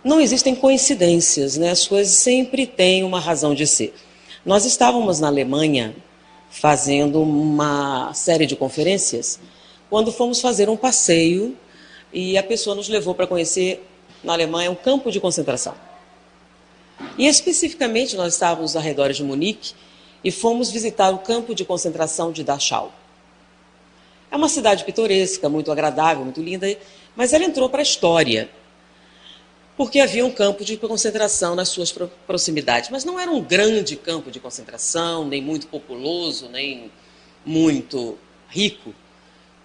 não existem coincidências, né? As coisas sempre têm uma razão de ser. Nós estávamos na Alemanha fazendo uma série de conferências quando fomos fazer um passeio e a pessoa nos levou para conhecer na Alemanha um campo de concentração. E especificamente nós estávamos ao redor de Munique e fomos visitar o campo de concentração de Dachau. É uma cidade pitoresca, muito agradável, muito linda, mas ela entrou para a história, porque havia um campo de concentração nas suas proximidades. Mas não era um grande campo de concentração, nem muito populoso, nem muito rico.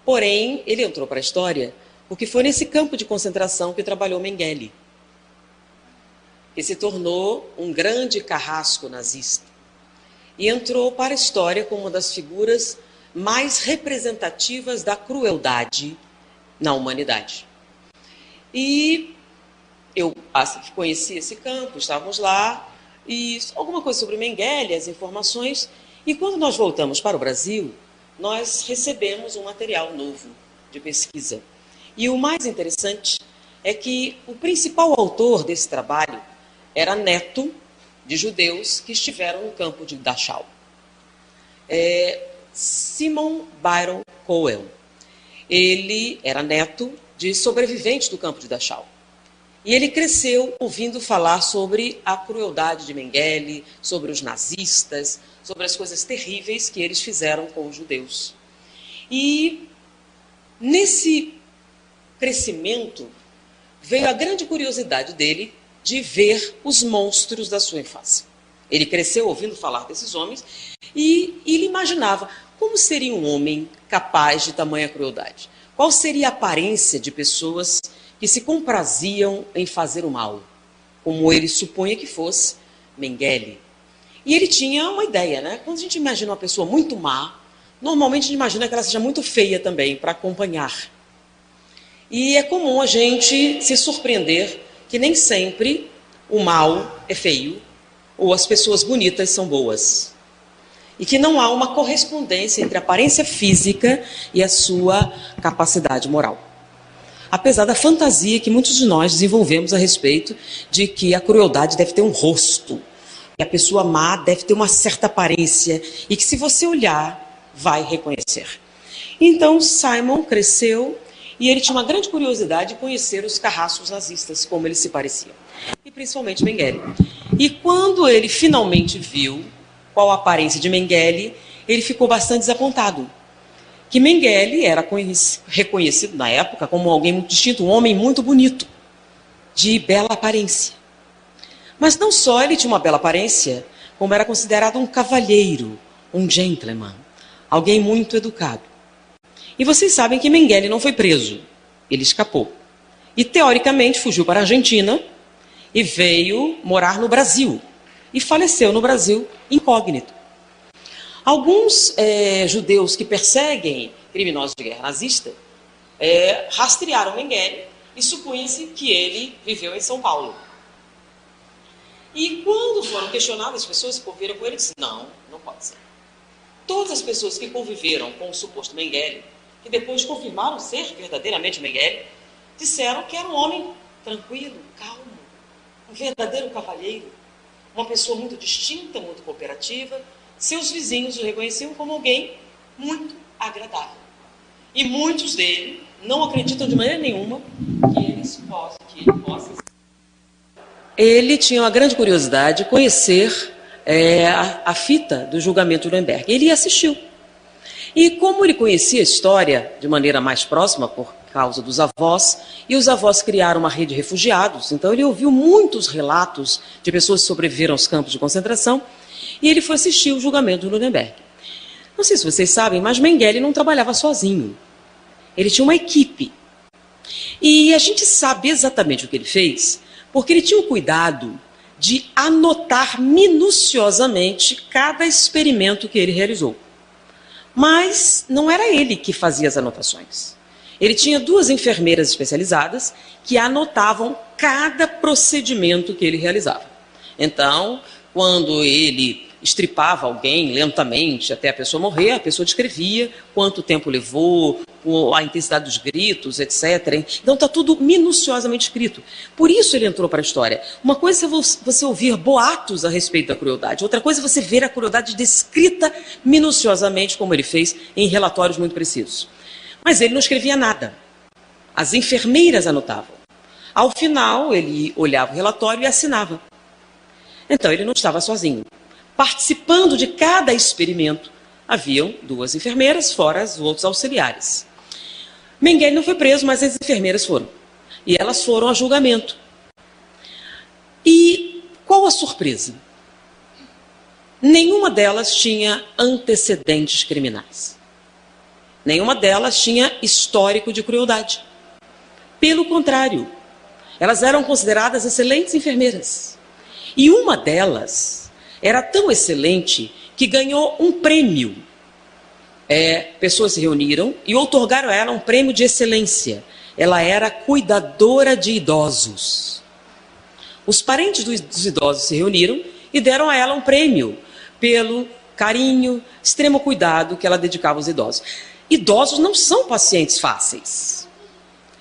Porém, ele entrou para a história porque foi nesse campo de concentração que trabalhou Mengele, que se tornou um grande carrasco nazista. E entrou para a história como uma das figuras mais representativas da crueldade na humanidade. E eu conheci esse campo, estávamos lá, e alguma coisa sobre Mengele, as informações, e quando nós voltamos para o Brasil, nós recebemos um material novo de pesquisa. E o mais interessante é que o principal autor desse trabalho era neto de judeus que estiveram no campo de Dachau. Simon Byron Cohen. Ele era neto de sobreviventes do campo de Dachau. E ele cresceu ouvindo falar sobre a crueldade de Mengele, sobre os nazistas, sobre as coisas terríveis que eles fizeram com os judeus. E nesse crescimento veio a grande curiosidade dele de ver os monstros da sua infância. Ele cresceu ouvindo falar desses homens e ele imaginava como seria um homem capaz de tamanha crueldade. Qual seria a aparência de pessoas que se compraziam em fazer o mal, como ele supunha que fosse Mengele. E ele tinha uma ideia, né? Quando a gente imagina uma pessoa muito má, normalmente a gente imagina que ela seja muito feia também, para acompanhar. E é comum a gente se surpreender que nem sempre o mal é feio, ou as pessoas bonitas são boas. E que não há uma correspondência entre a aparência física e a sua capacidade moral. Apesar da fantasia que muitos de nós desenvolvemos a respeito de que a crueldade deve ter um rosto, que a pessoa má deve ter uma certa aparência e que se você olhar, vai reconhecer. Então Simon cresceu e ele tinha uma grande curiosidade de conhecer os carrascos nazistas, como eles se pareciam, e principalmente Mengele. E quando ele finalmente viu qual a aparência de Mengele, ele ficou bastante desapontado. Que Mengele era reconhecido na época como alguém muito distinto, um homem muito bonito, de bela aparência. Mas não só ele tinha uma bela aparência, como era considerado um cavalheiro, um gentleman, alguém muito educado. E vocês sabem que Mengele não foi preso, ele escapou. E teoricamente fugiu para a Argentina e veio morar no Brasil. E faleceu no Brasil incógnito. Alguns judeus que perseguem criminosos de guerra nazista rastrearam Mengele e supunha-se que ele viveu em São Paulo. E quando foram questionadas, as pessoas que conviveram com ele disseram, não pode ser. Todas as pessoas que conviveram com o suposto Mengele, que depois confirmaram ser verdadeiramente Mengele, disseram que era um homem tranquilo, calmo, um verdadeiro cavalheiro, uma pessoa muito distinta, muito cooperativa. Seus vizinhos o reconheciam como alguém muito agradável. E muitos dele não acreditam de maneira nenhuma que ele possa ser. Ele tinha uma grande curiosidade de conhecer a fita do julgamento de Nuremberg. Ele assistiu. E como ele conhecia a história de maneira mais próxima, por causa dos avós, e os avós criaram uma rede de refugiados, então ele ouviu muitos relatos de pessoas que sobreviveram aos campos de concentração, e ele foi assistir o julgamento de Nuremberg. Não sei se vocês sabem, mas Mengele não trabalhava sozinho. Ele tinha uma equipe. E a gente sabe exatamente o que ele fez, porque ele tinha o cuidado de anotar minuciosamente cada experimento que ele realizou. Mas não era ele que fazia as anotações. Ele tinha 2 enfermeiras especializadas que anotavam cada procedimento que ele realizava. Então, quando ele estripava alguém lentamente até a pessoa morrer, a pessoa descrevia quanto tempo levou, a intensidade dos gritos, etc. Então está tudo minuciosamente escrito. Por isso ele entrou para a história. Uma coisa é você ouvir boatos a respeito da crueldade, outra coisa é você ver a crueldade descrita minuciosamente, como ele fez, em relatórios muito precisos. Mas ele não escrevia nada. As enfermeiras anotavam. Ao final, ele olhava o relatório e assinava. Então ele não estava sozinho. Participando de cada experimento, haviam 2 enfermeiras, fora os outros auxiliares. Mengele não foi preso, mas as enfermeiras foram. E elas foram a julgamento. E qual a surpresa? Nenhuma delas tinha antecedentes criminais. Nenhuma delas tinha histórico de crueldade. Pelo contrário, elas eram consideradas excelentes enfermeiras. E uma delas era tão excelente que ganhou um prêmio. Pessoas se reuniram e outorgaram a ela um prêmio de excelência. Ela era cuidadora de idosos. Os parentes dos idosos se reuniram e deram a ela um prêmio pelo carinho, extremo cuidado que ela dedicava aos idosos. Idosos não são pacientes fáceis.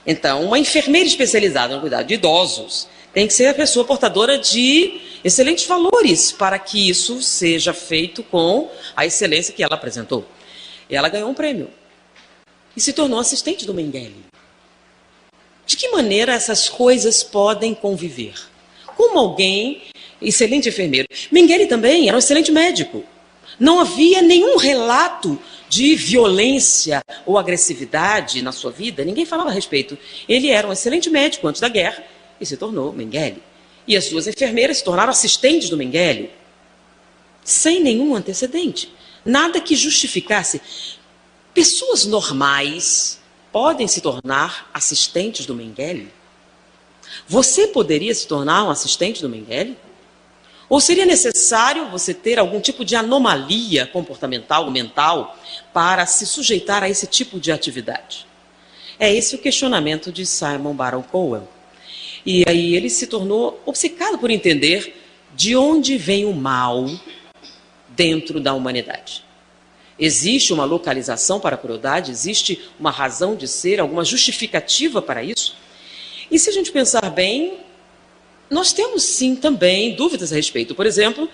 Então, uma enfermeira especializada no cuidado de idosos tem que ser a pessoa portadora de excelentes valores para que isso seja feito com a excelência que ela apresentou. Ela ganhou um prêmio e se tornou assistente do Mengele. De que maneira essas coisas podem conviver? Como alguém, excelente enfermeiro. Mengele também era um excelente médico. Não havia nenhum relato de violência ou agressividade na sua vida. Ninguém falava a respeito. Ele era um excelente médico antes da guerra e se tornou Mengele. E as 2 enfermeiras se tornaram assistentes do Mengele, sem nenhum antecedente. Nada que justificasse. Pessoas normais podem se tornar assistentes do Mengele? Você poderia se tornar um assistente do Mengele? Ou seria necessário você ter algum tipo de anomalia comportamental ou mental para se sujeitar a esse tipo de atividade? É esse o questionamento de Simon Baron-Cohen. E aí ele se tornou obcecado por entender de onde vem o mal dentro da humanidade. Existe uma localização para a crueldade? Existe uma razão de ser, alguma justificativa para isso? E se a gente pensar bem, nós temos sim também dúvidas a respeito. Por exemplo,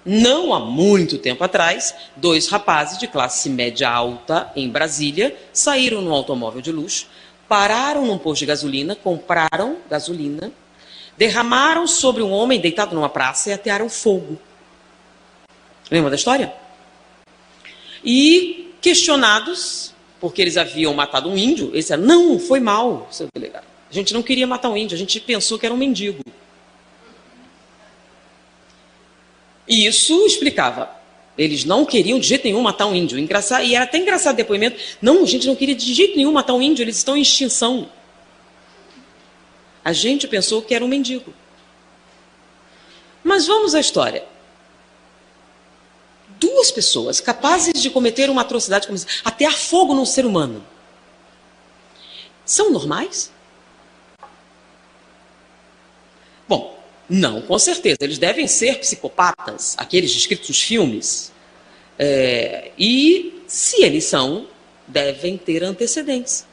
não há muito tempo atrás, 2 rapazes de classe média alta em Brasília saíram num automóvel de luxo, pararam num posto de gasolina, compraram gasolina, derramaram sobre um homem deitado numa praça e atearam fogo. Lembra da história? E questionados, porque eles haviam matado um índio, eles disseram, não, foi mal, seu delegado. A gente não queria matar um índio, a gente pensou que era um mendigo. E isso explicava. Eles não queriam de jeito nenhum matar um índio. E era até engraçado o depoimento. Não, a gente não queria de jeito nenhum matar um índio, eles estão em extinção. A gente pensou que era um mendigo. Mas vamos à história. 2 pessoas capazes de cometer uma atrocidade como essa, atear fogo num ser humano, são normais? Bom, não, com certeza. Eles devem ser psicopatas, aqueles descritos nos filmes. E, se eles são, devem ter antecedentes.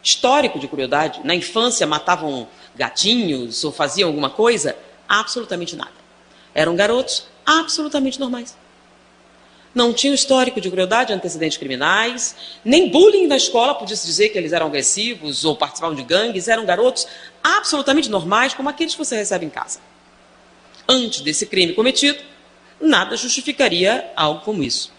Histórico de crueldade. Na infância matavam gatinhos ou faziam alguma coisa? Absolutamente nada. Eram garotos absolutamente normais. Não tinham histórico de crueldade, antecedentes criminais, nem bullying na escola, podia-se dizer que eles eram agressivos ou participavam de gangues, eram garotos absolutamente normais, como aqueles que você recebe em casa. Antes desse crime cometido, nada justificaria algo como isso.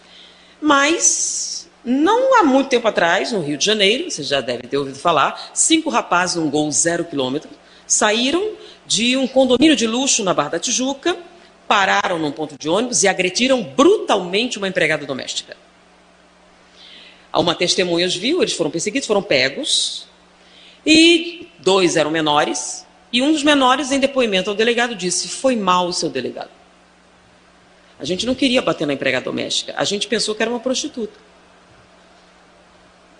Mas, não há muito tempo atrás, no Rio de Janeiro, vocês já devem ter ouvido falar, 5 rapazes num Gol 0 km saíram de um condomínio de luxo na Barra da Tijuca, pararam num ponto de ônibus e agrediram brutalmente uma empregada doméstica. Uma testemunha os viu, eles foram perseguidos, foram pegos, e 2 eram menores, e um dos menores, em depoimento ao delegado, disse, foi mal, seu delegado. A gente não queria bater na empregada doméstica, a gente pensou que era uma prostituta.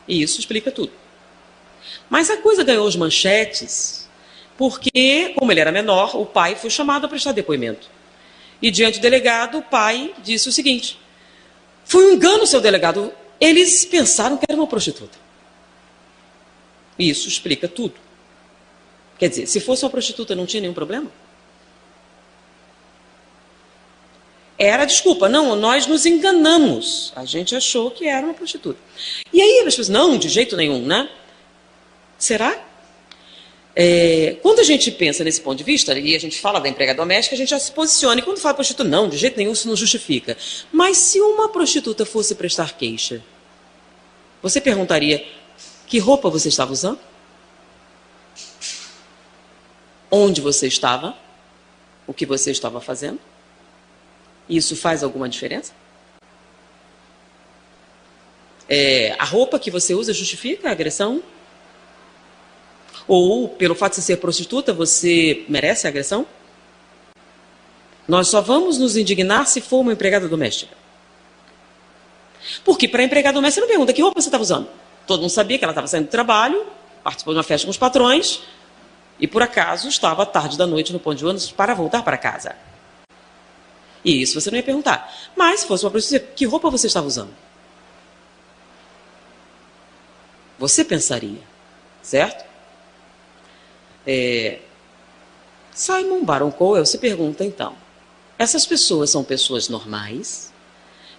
E isso explica tudo. Mas a coisa ganhou as manchetes, porque, como ele era menor, o pai foi chamado a prestar depoimento. E diante do delegado, o pai disse o seguinte, foi um engano, seu delegado, eles pensaram que era uma prostituta. Isso explica tudo. Quer dizer, se fosse uma prostituta, não tinha nenhum problema? Era desculpa. Não, nós nos enganamos. A gente achou que era uma prostituta. E aí as pessoas, não, de jeito nenhum, né? Será? Quando a gente pensa nesse ponto de vista, e a gente fala da empregada doméstica, a gente já se posiciona. E quando fala prostituta, não, de jeito nenhum, isso não justifica. Mas se uma prostituta fosse prestar queixa, você perguntaria, que roupa você estava usando? Onde você estava? O que você estava fazendo? Isso faz alguma diferença? A roupa que você usa justifica a agressão? Ou, pelo fato de você ser prostituta, você merece a agressão? Nós só vamos nos indignar se for uma empregada doméstica. Porque para a empregada doméstica, você não pergunta que roupa você estava usando. Todo mundo sabia que ela estava saindo do trabalho, participou de uma festa com os patrões, e por acaso estava à tarde da noite no ponto de ônibus para voltar para casa. E isso você não ia perguntar. Mas, se fosse uma prostituta, que roupa você estava usando? Você pensaria, certo? Simon Baron-Cohen se pergunta, então, essas pessoas são pessoas normais?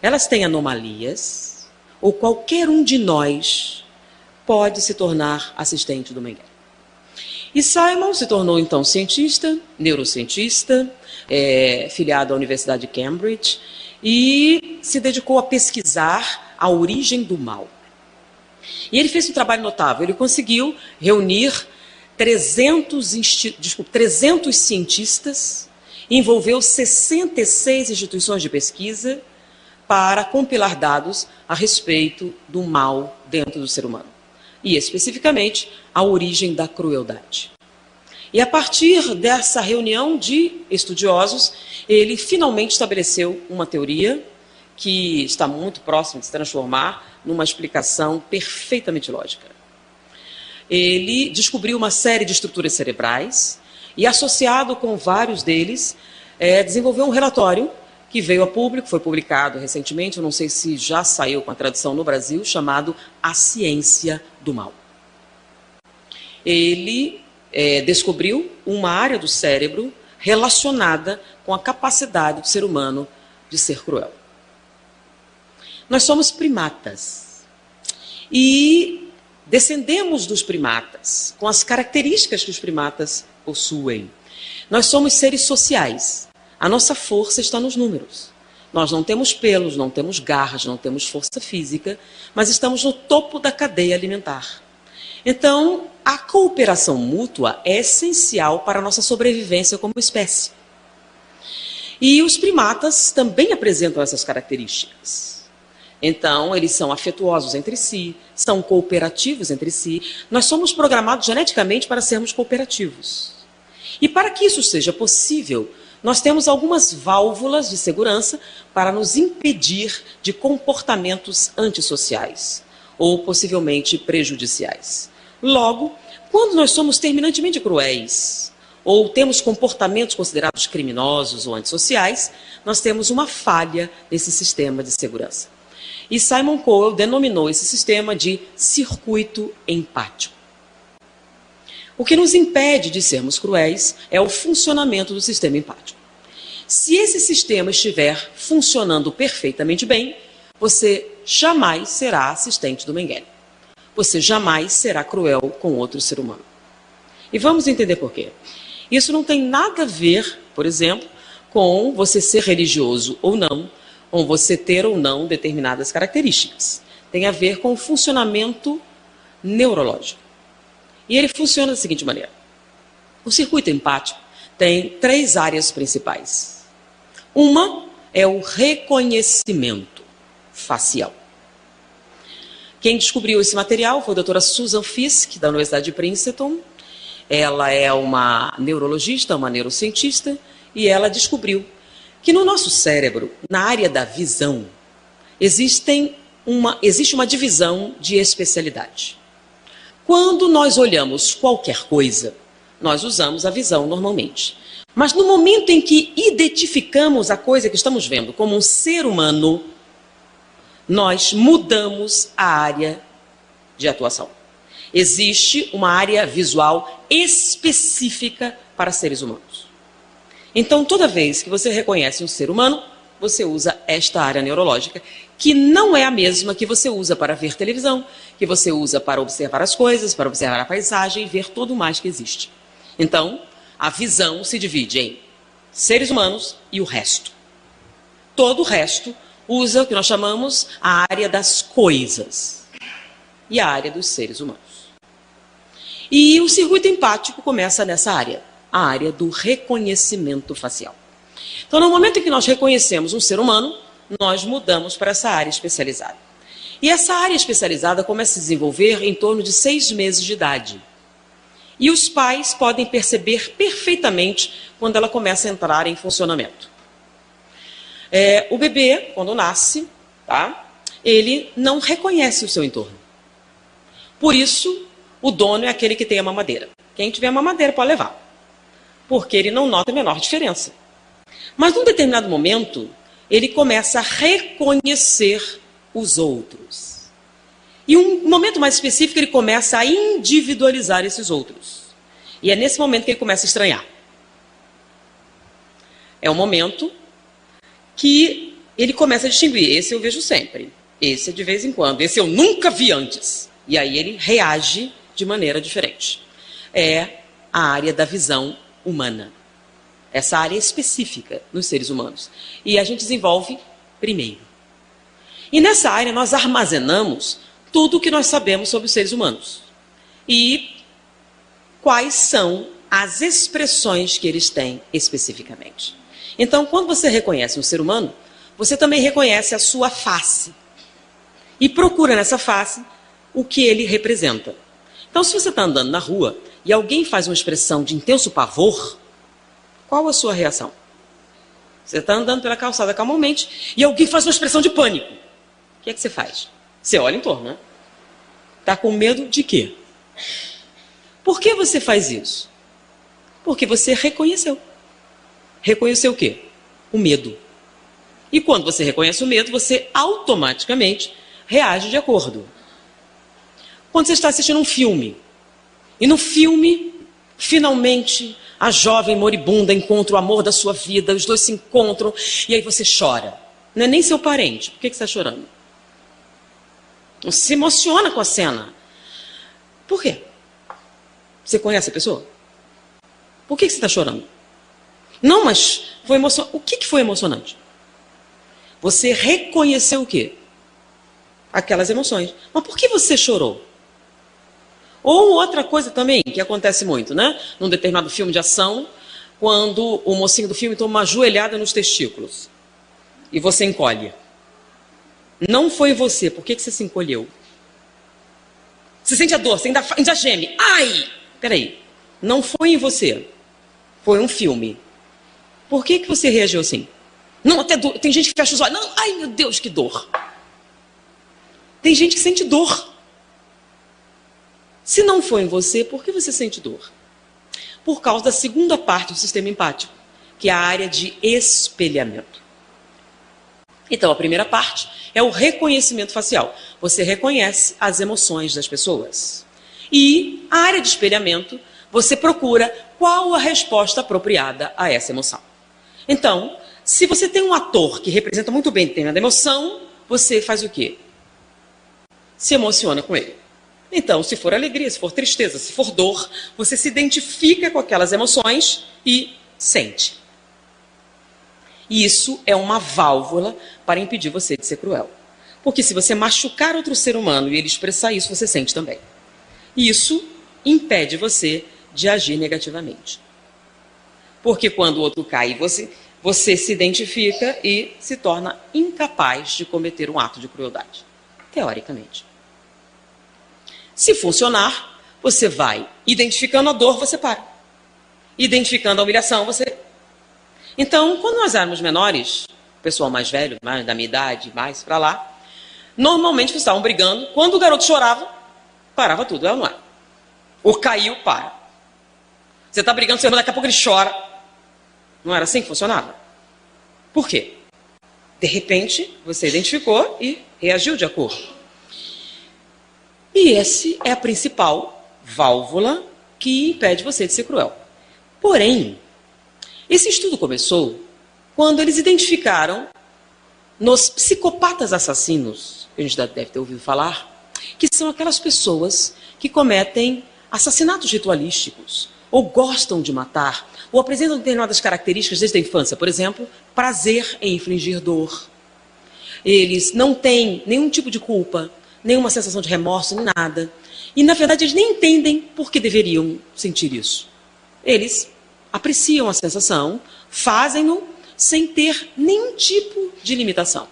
Elas têm anomalias? Ou qualquer um de nós pode se tornar assistente do Mengele? E Simon se tornou, então, cientista, neurocientista, filiado à Universidade de Cambridge, e se dedicou a pesquisar a origem do mal. E ele fez um trabalho notável. Ele conseguiu reunir 300 cientistas, envolveu 66 instituições de pesquisa para compilar dados a respeito do mal dentro do ser humano. E, especificamente, a origem da crueldade. E, a partir dessa reunião de estudiosos, ele finalmente estabeleceu uma teoria que está muito próxima de se transformar numa explicação perfeitamente lógica. Ele descobriu uma série de estruturas cerebrais e, associado com vários deles, desenvolveu um relatório que veio a público, foi publicado recentemente, eu não sei se já saiu com a tradução no Brasil, chamado A Ciência do Mal. Ele descobriu uma área do cérebro relacionada com a capacidade do ser humano de ser cruel. Nós somos primatas e descendemos dos primatas, com as características que os primatas possuem. Nós somos seres sociais. A nossa força está nos números. Nós não temos pelos, não temos garras, não temos força física, mas estamos no topo da cadeia alimentar. Então, a cooperação mútua é essencial para a nossa sobrevivência como espécie. E os primatas também apresentam essas características. Então, eles são afetuosos entre si, são cooperativos entre si. Nós somos programados geneticamente para sermos cooperativos. E para que isso seja possível, nós temos algumas válvulas de segurança para nos impedir de comportamentos antissociais ou possivelmente prejudiciais. Logo, quando nós somos terminantemente cruéis ou temos comportamentos considerados criminosos ou antissociais, nós temos uma falha nesse sistema de segurança. E Simon Cowell denominou esse sistema de circuito empático. O que nos impede de sermos cruéis é o funcionamento do sistema empático. Se esse sistema estiver funcionando perfeitamente bem, você jamais será assistente do Mengele. Você jamais será cruel com outro ser humano. E vamos entender por quê. Isso não tem nada a ver, por exemplo, com você ser religioso ou não, com você ter ou não determinadas características. Tem a ver com o funcionamento neurológico. E ele funciona da seguinte maneira. O circuito empático tem 3 áreas principais. Uma é o reconhecimento facial. Quem descobriu esse material foi a doutora Susan Fiske, da Universidade de Princeton. Ela é uma neurologista, uma neurocientista, e ela descobriu que no nosso cérebro, na área da visão, existe uma divisão de especialidade. Quando nós olhamos qualquer coisa, nós usamos a visão normalmente. Mas no momento em que identificamos a coisa que estamos vendo como um ser humano, nós mudamos a área de atuação. Existe uma área visual específica para seres humanos. Então, toda vez que você reconhece um ser humano, você usa esta área neurológica, que não é a mesma que você usa para ver televisão, que você usa para observar as coisas, para observar a paisagem e ver tudo mais que existe. Então, a visão se divide em seres humanos e o resto. Todo o resto usa o que nós chamamos a área das coisas e a área dos seres humanos. E o circuito empático começa nessa área, a área do reconhecimento facial. Então, no momento em que nós reconhecemos um ser humano, nós mudamos para essa área especializada. E essa área especializada começa a se desenvolver em torno de 6 meses de idade. E os pais podem perceber perfeitamente quando ela começa a entrar em funcionamento. O bebê, quando nasce, tá? Ele não reconhece o seu entorno. Por isso, o dono é aquele que tem a mamadeira. Quem tiver a mamadeira pode levar, porque ele não nota a menor diferença. Mas, num determinado momento, ele começa a reconhecer os outros. E um momento mais específico, ele começa a individualizar esses outros. E é nesse momento que ele começa a estranhar. É o momento que ele começa a distinguir. Esse eu vejo sempre, esse é de vez em quando, esse eu nunca vi antes. E aí ele reage de maneira diferente. É a área da visão humana. Essa área específica nos seres humanos. E a gente desenvolve primeiro. E nessa área nós armazenamos tudo o que nós sabemos sobre os seres humanos. E quais são as expressões que eles têm especificamente. Então, quando você reconhece um ser humano, você também reconhece a sua face. E procura nessa face o que ele representa. Então, se você está andando na rua e alguém faz uma expressão de intenso pavor, qual a sua reação? Você está andando pela calçada calmamente e alguém faz uma expressão de pânico. O que é que você faz? Você olha em torno, né? Está com medo de quê? Por que você faz isso? Porque você reconheceu. Reconheceu o quê? O medo. E quando você reconhece o medo, você automaticamente reage de acordo. Quando você está assistindo um filme, e no filme, finalmente, a jovem moribunda encontra o amor da sua vida, os dois se encontram, e aí você chora. Não é nem seu parente. Por que você está chorando? Você se emociona com a cena. Por quê? Você conhece a pessoa? Por que você está chorando? Não, mas foi emocionante. O que foi emocionante? Você reconheceu o quê? Aquelas emoções. Mas por que você chorou? Ou outra coisa também, que acontece muito, né? Num determinado filme de ação, quando o mocinho do filme toma uma joelhada nos testículos. E você encolhe. Não foi você. Por que você se encolheu? Você sente a dor, você ainda geme. Ai! Peraí. Não foi em você. Foi um filme. Por que você reagiu assim? Não, até dor. Tem gente que fecha os olhos. Não, ai meu Deus, que dor. Tem gente que sente dor. Se não foi em você, por que você sente dor? Por causa da segunda parte do sistema empático, que é a área de espelhamento. Então, a primeira parte é o reconhecimento facial. Você reconhece as emoções das pessoas. E a área de espelhamento, você procura qual a resposta apropriada a essa emoção. Então, se você tem um ator que representa muito bem determinada emoção, você faz o quê? Se emociona com ele. Então, se for alegria, se for tristeza, se for dor, você se identifica com aquelas emoções e sente. E isso é uma válvula para impedir você de ser cruel. Porque se você machucar outro ser humano e ele expressar isso, você sente também. E isso impede você de agir negativamente. Porque quando o outro cai, você se identifica e se torna incapaz de cometer um ato de crueldade. Teoricamente. Se funcionar, você vai identificando a dor, você para. Identificando a humilhação, você... Então, quando nós éramos menores, o pessoal mais velho, mais da minha idade, mais para lá, normalmente vocês estavam brigando. Quando o garoto chorava, parava tudo, é ou não é? Ou caiu, para. Você está brigando com seu irmão, daqui a pouco ele chora. Não era assim que funcionava? Por quê? De repente, você identificou e reagiu de acordo. E essa é a principal válvula que impede você de ser cruel. Porém, esse estudo começou quando eles identificaram nos psicopatas assassinos, que a gente deve ter ouvido falar, que são aquelas pessoas que cometem assassinatos ritualísticos, ou gostam de matar, ou apresentam determinadas características desde a infância. Por exemplo, prazer em infligir dor. Eles não têm nenhum tipo de culpa, nenhuma sensação de remorso, nem nada. E, na verdade, eles nem entendem por que deveriam sentir isso. Eles apreciam a sensação, fazem-no sem ter nenhum tipo de limitação.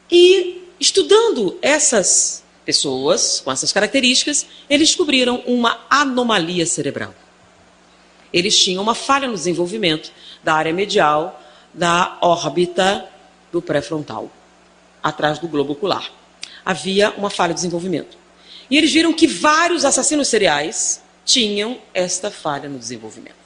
E, estudando essas pessoas com essas características, eles descobriram uma anomalia cerebral. Eles tinham uma falha no desenvolvimento da área medial da órbita do pré-frontal, atrás do globo ocular. Havia uma falha de desenvolvimento. E eles viram que vários assassinos seriais tinham esta falha no desenvolvimento.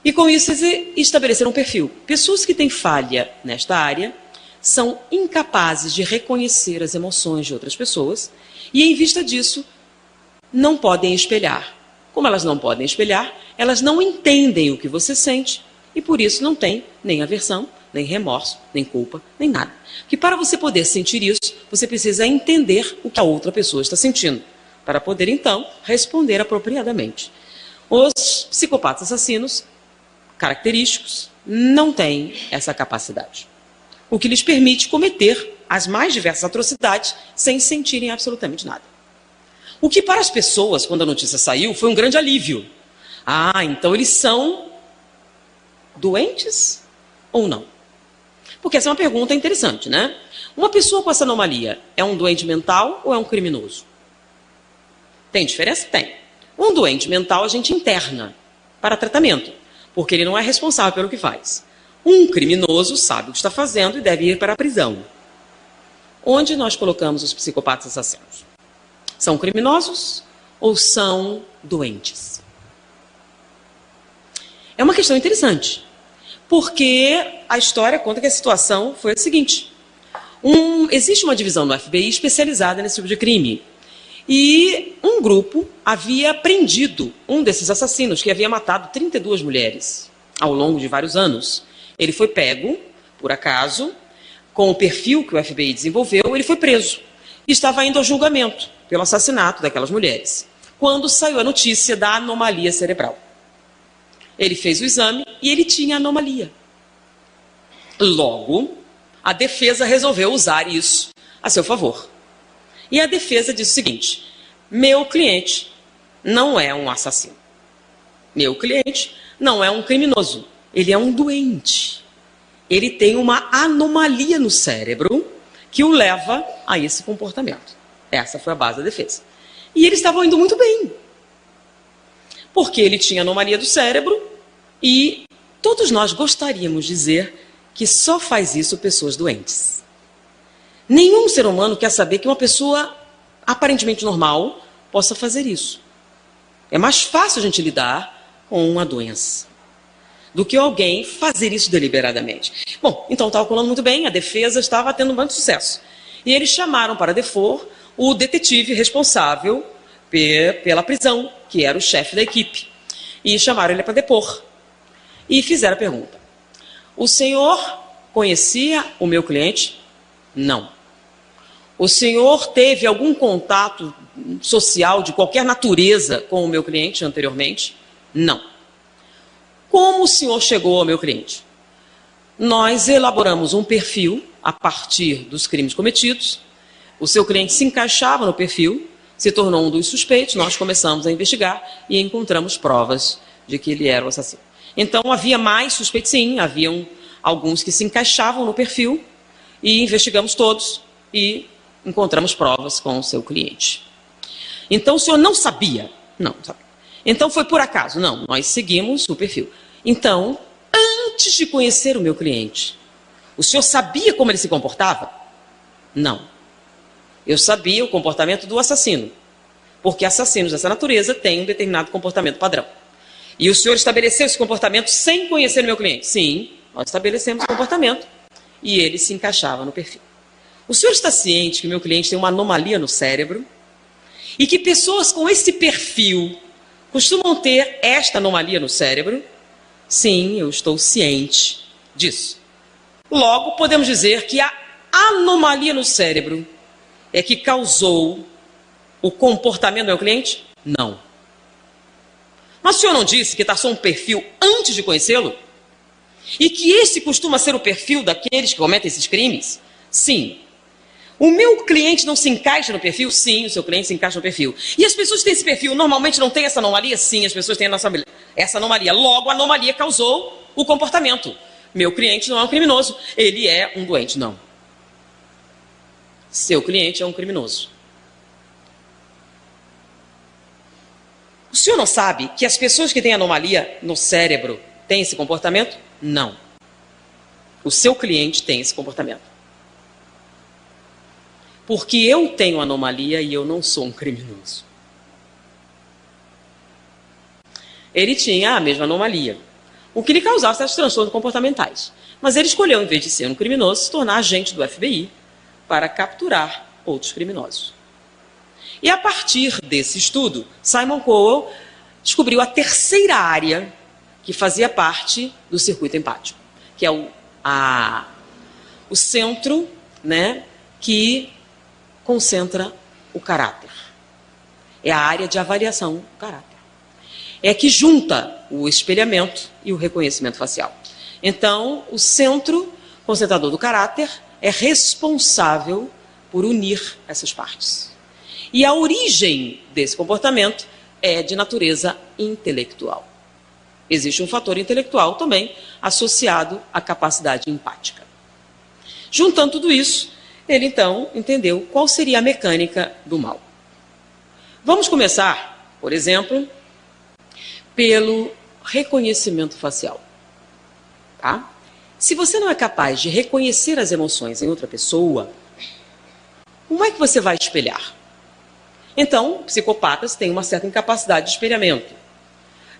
E com isso eles estabeleceram um perfil. Pessoas que têm falha nesta área são incapazes de reconhecer as emoções de outras pessoas e, em vista disso, não podem espelhar. Como elas não podem espelhar, elas não entendem o que você sente e, por isso, não têm nem aversão, nem remorso, nem culpa, nem nada. Porque para você poder sentir isso, você precisa entender o que a outra pessoa está sentindo, para poder, então, responder apropriadamente. Os psicopatas assassinos característicos não têm essa capacidade, o que lhes permite cometer as mais diversas atrocidades sem sentirem absolutamente nada. O que para as pessoas, quando a notícia saiu, foi um grande alívio. Ah, então eles são doentes ou não? Porque essa é uma pergunta interessante, né? Uma pessoa com essa anomalia é um doente mental ou é um criminoso? Tem diferença? Tem. Um doente mental a gente interna para tratamento, porque ele não é responsável pelo que faz. Um criminoso sabe o que está fazendo e deve ir para a prisão. Onde nós colocamos os psicopatas assassinos? São criminosos ou são doentes? É uma questão interessante, porque a história conta que a situação foi a seguinte. Existe uma divisão no FBI especializada nesse tipo de crime. E um grupo havia prendido um desses assassinos, que havia matado 32 mulheres ao longo de vários anos. Ele foi pego, por acaso, com o perfil que o FBI desenvolveu, ele foi preso. E estava indo ao julgamento pelo assassinato daquelas mulheres, quando saiu a notícia da anomalia cerebral. Ele fez o exame e ele tinha anomalia. Logo, a defesa resolveu usar isso a seu favor. E a defesa disse o seguinte: meu cliente não é um assassino. Meu cliente não é um criminoso. Ele é um doente. Ele tem uma anomalia no cérebro que o leva a esse comportamento. Essa foi a base da defesa. E eles estavam indo muito bem. Porque ele tinha anomalia do cérebro e todos nós gostaríamos de dizer que só faz isso pessoas doentes. Nenhum ser humano quer saber que uma pessoa aparentemente normal possa fazer isso. É mais fácil a gente lidar com uma doença do que alguém fazer isso deliberadamente. Bom, então estava colando muito bem, a defesa estava tendo um grande sucesso. E eles chamaram para depor o detetive responsável pela prisão, que era o chefe da equipe. E chamaram ele para depor. E fizeram a pergunta: o senhor conhecia o meu cliente? Não. O senhor teve algum contato social de qualquer natureza com o meu cliente anteriormente? Não. Como o senhor chegou ao meu cliente? Nós elaboramos um perfil a partir dos crimes cometidos. O seu cliente se encaixava no perfil, se tornou um dos suspeitos, nós começamos a investigar e encontramos provas de que ele era o assassino. Então havia mais suspeitos, sim, haviam alguns que se encaixavam no perfil e investigamos todos e encontramos provas com o seu cliente. Então o senhor não sabia? Não sabia. Então foi por acaso? Não, nós seguimos o perfil. Então, antes de conhecer o meu cliente, o senhor sabia como ele se comportava? Não. Eu sabia o comportamento do assassino, porque assassinos dessa natureza têm um determinado comportamento padrão. E o senhor estabeleceu esse comportamento sem conhecer o meu cliente? Sim, nós estabelecemos o comportamento e ele se encaixava no perfil. O senhor está ciente que o meu cliente tem uma anomalia no cérebro e que pessoas com esse perfil costumam ter esta anomalia no cérebro? Sim, eu estou ciente disso. Logo, podemos dizer que a anomalia no cérebro é que causou o comportamento do meu cliente? Não. Mas o senhor não disse que traçou um perfil antes de conhecê-lo? E que esse costuma ser o perfil daqueles que cometem esses crimes? Sim. O meu cliente não se encaixa no perfil? Sim, o seu cliente se encaixa no perfil. E as pessoas que têm esse perfil normalmente não têm essa anomalia? Sim, as pessoas têm essa anomalia. Logo, a anomalia causou o comportamento. Meu cliente não é um criminoso, ele é um doente. Não. Seu cliente é um criminoso. O senhor não sabe que as pessoas que têm anomalia no cérebro têm esse comportamento? Não. O seu cliente tem esse comportamento. Porque eu tenho anomalia e eu não sou um criminoso. Ele tinha a mesma anomalia, o que lhe causava certos transtornos comportamentais. Mas ele escolheu, em vez de ser um criminoso, se tornar agente do FBI para capturar outros criminosos. E a partir desse estudo, Simon Cowell descobriu a terceira área que fazia parte do circuito empático, que é o centro, né, que concentra o caráter. É a área de avaliação do caráter. É que junta o espelhamento e o reconhecimento facial. Então, o centro concentrador do caráter é responsável por unir essas partes. E a origem desse comportamento é de natureza intelectual. Existe um fator intelectual também associado à capacidade empática. Juntando tudo isso, ele então entendeu qual seria a mecânica do mal. Vamos começar, por exemplo, pelo reconhecimento facial. Tá? Se você não é capaz de reconhecer as emoções em outra pessoa, como é que você vai espelhar? Então, psicopatas têm uma certa incapacidade de espelhamento.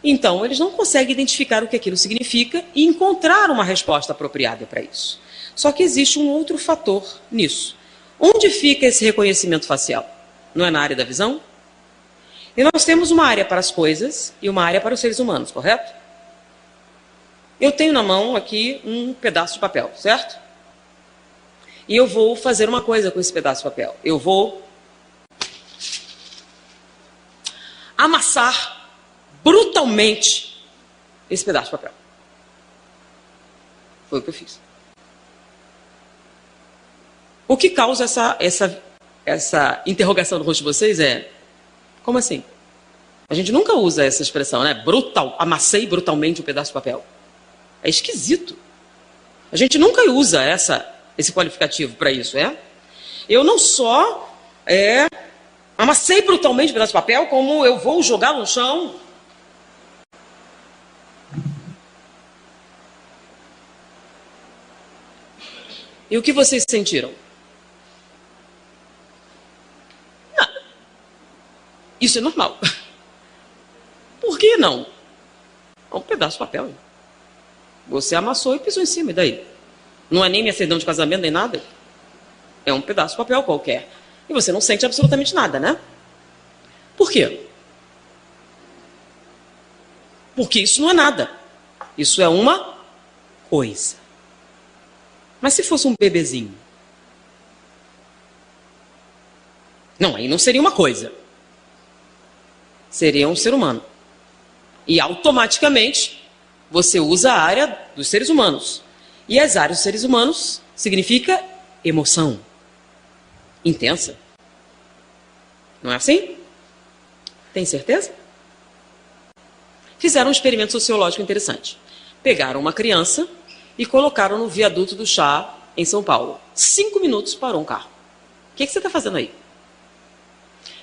Então, eles não conseguem identificar o que aquilo significa e encontrar uma resposta apropriada para isso. Só que existe um outro fator nisso. Onde fica esse reconhecimento facial? Não é na área da visão? E nós temos uma área para as coisas e uma área para os seres humanos, correto? Eu tenho na mão aqui um pedaço de papel, certo? E eu vou fazer uma coisa com esse pedaço de papel. Eu vou amassar brutalmente esse pedaço de papel. Foi o que eu fiz. O que causa essa interrogação no rosto de vocês é: como assim? A gente nunca usa essa expressão, né? Brutal, amassei brutalmente um pedaço de papel. É esquisito. A gente nunca usa esse qualificativo para isso, é? Eu não só amassei brutalmente um pedaço de papel, como eu vou jogá-lo no chão. E o que vocês sentiram? Nada. Isso é normal. Por que não? É um pedaço de papel. Você amassou e pisou em cima, e daí? Não é nem minha certidão de casamento, nem nada. É um pedaço de papel qualquer. E você não sente absolutamente nada, né? Por quê? Porque isso não é nada. Isso é uma coisa. Mas se fosse um bebezinho? Não, aí não seria uma coisa. Seria um ser humano. E automaticamente você usa a área dos seres humanos. E as áreas dos seres humanos significa emoção. Intensa. Não é assim? Tem certeza? Fizeram um experimento sociológico interessante. Pegaram uma criança e colocaram no viaduto do chá em São Paulo. 5 minutos parou um carro. O que você está fazendo aí?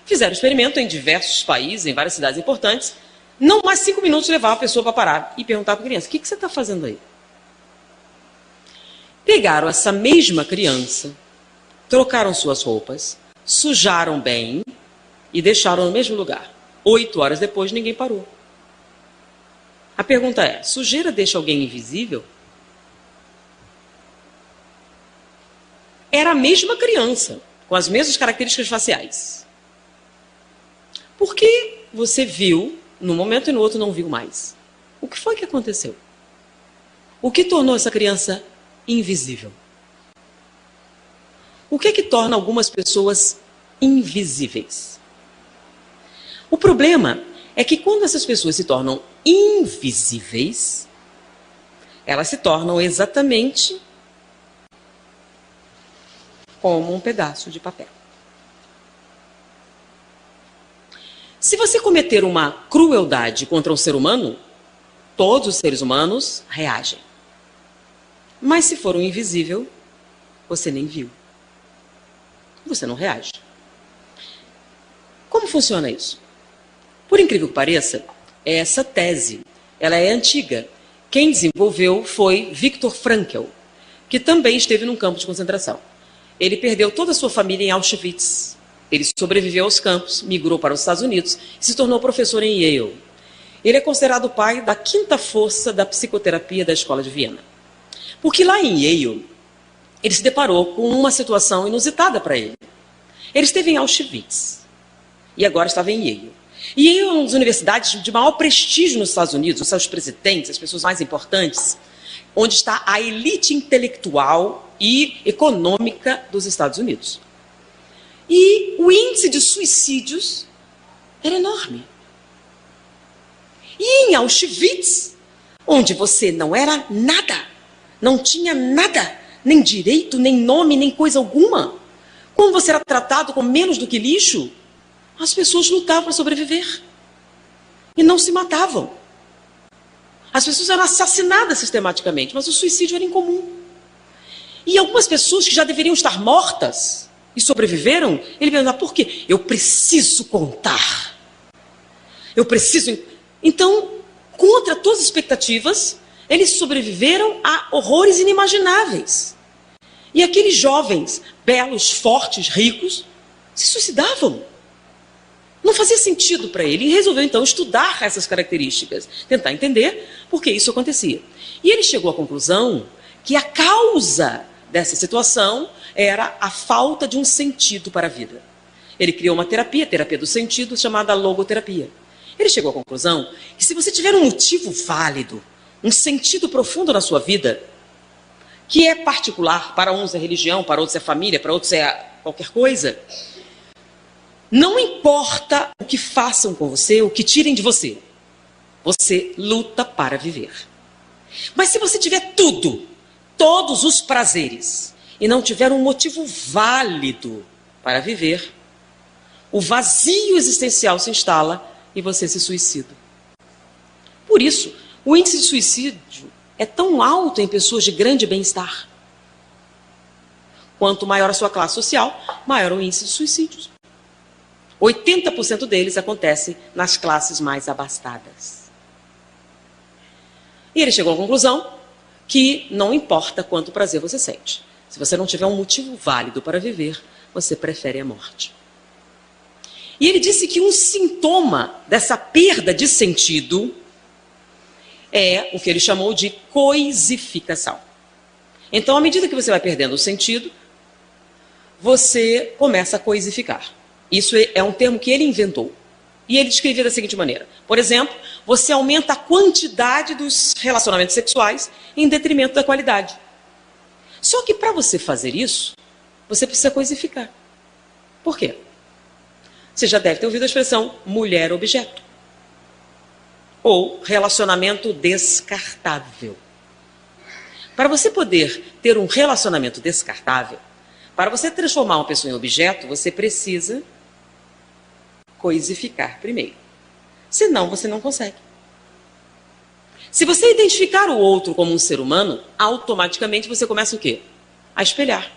Fizeram experimento em diversos países, em várias cidades importantes. Não mais 5 minutos levava a pessoa para parar e perguntar para a criança: o que você está fazendo aí? Pegaram essa mesma criança, trocaram suas roupas, sujaram bem e deixaram no mesmo lugar. 8 horas depois, ninguém parou. A pergunta é: sujeira deixa alguém invisível? era a mesma criança, com as mesmas características faciais. Por que você viu num momento e no outro não viu mais? O que foi que aconteceu? O que tornou essa criança invisível? O que torna algumas pessoas invisíveis? O problema é que quando essas pessoas se tornam invisíveis, elas se tornam exatamente como um pedaço de papel. Se você cometer uma crueldade contra um ser humano, todos os seres humanos reagem. Mas se for um invisível, você nem viu. Você não reage. Como funciona isso? Por incrível que pareça, essa tese, ela é antiga. Quem desenvolveu foi Viktor Frankl, que também esteve num campo de concentração. Ele perdeu toda a sua família em Auschwitz. Ele sobreviveu aos campos, migrou para os Estados Unidos e se tornou professor em Yale. Ele é considerado o pai da quinta força da psicoterapia da Escola de Viena. Porque lá em Yale, ele se deparou com uma situação inusitada para ele. Ele esteve em Auschwitz e agora estava em Yale. E Yale é uma das universidades de maior prestígio nos Estados Unidos, os seus presidentes, as pessoas mais importantes, onde está a elite intelectual e econômica dos Estados Unidos. E o índice de suicídios era enorme. E em Auschwitz, onde você não era nada, não tinha nada, nem direito, nem nome, nem coisa alguma, como você era tratado com menos do que lixo, as pessoas lutavam para sobreviver. E não se matavam. As pessoas eram assassinadas sistematicamente, mas o suicídio era incomum. E algumas pessoas que já deveriam estar mortas e sobreviveram, ele perguntava, por quê? Eu preciso contar. Eu preciso... Então, contra todas as expectativas, eles sobreviveram a horrores inimagináveis. E aqueles jovens, belos, fortes, ricos, se suicidavam. Não fazia sentido para ele. E resolveu, então, estudar essas características, tentar entender por que isso acontecia. E ele chegou à conclusão que a causa dessa situação era a falta de um sentido para a vida. Ele criou uma terapia, terapia do sentido, chamada logoterapia. Ele chegou à conclusão que se você tiver um motivo válido, um sentido profundo na sua vida, que é particular, para uns é religião, para outros é família, para outros é qualquer coisa, não importa o que façam com você, o que tirem de você, você luta para viver. Mas se você tiver tudo, todos os prazeres, e não tiver um motivo válido para viver, o vazio existencial se instala e você se suicida. Por isso, o índice de suicídio é tão alto em pessoas de grande bem-estar. Quanto maior a sua classe social, maior o índice de suicídios. 80% deles acontecem nas classes mais abastadas. E ele chegou à conclusão que não importa quanto prazer você sente. Se você não tiver um motivo válido para viver, você prefere a morte. E ele disse que um sintoma dessa perda de sentido é o que ele chamou de coisificação. Então, à medida que você vai perdendo o sentido, você começa a coisificar. Isso é um termo que ele inventou. E ele descrevia da seguinte maneira. Por exemplo, você aumenta a quantidade dos relacionamentos sexuais em detrimento da qualidade. Só que para você fazer isso, você precisa coisificar. Por quê? Você já deve ter ouvido a expressão mulher-objeto. Ou relacionamento descartável. Para você poder ter um relacionamento descartável, para você transformar uma pessoa em objeto, você precisa coisificar primeiro. Senão, você não consegue. Se você identificar o outro como um ser humano, automaticamente você começa o quê? A espelhar.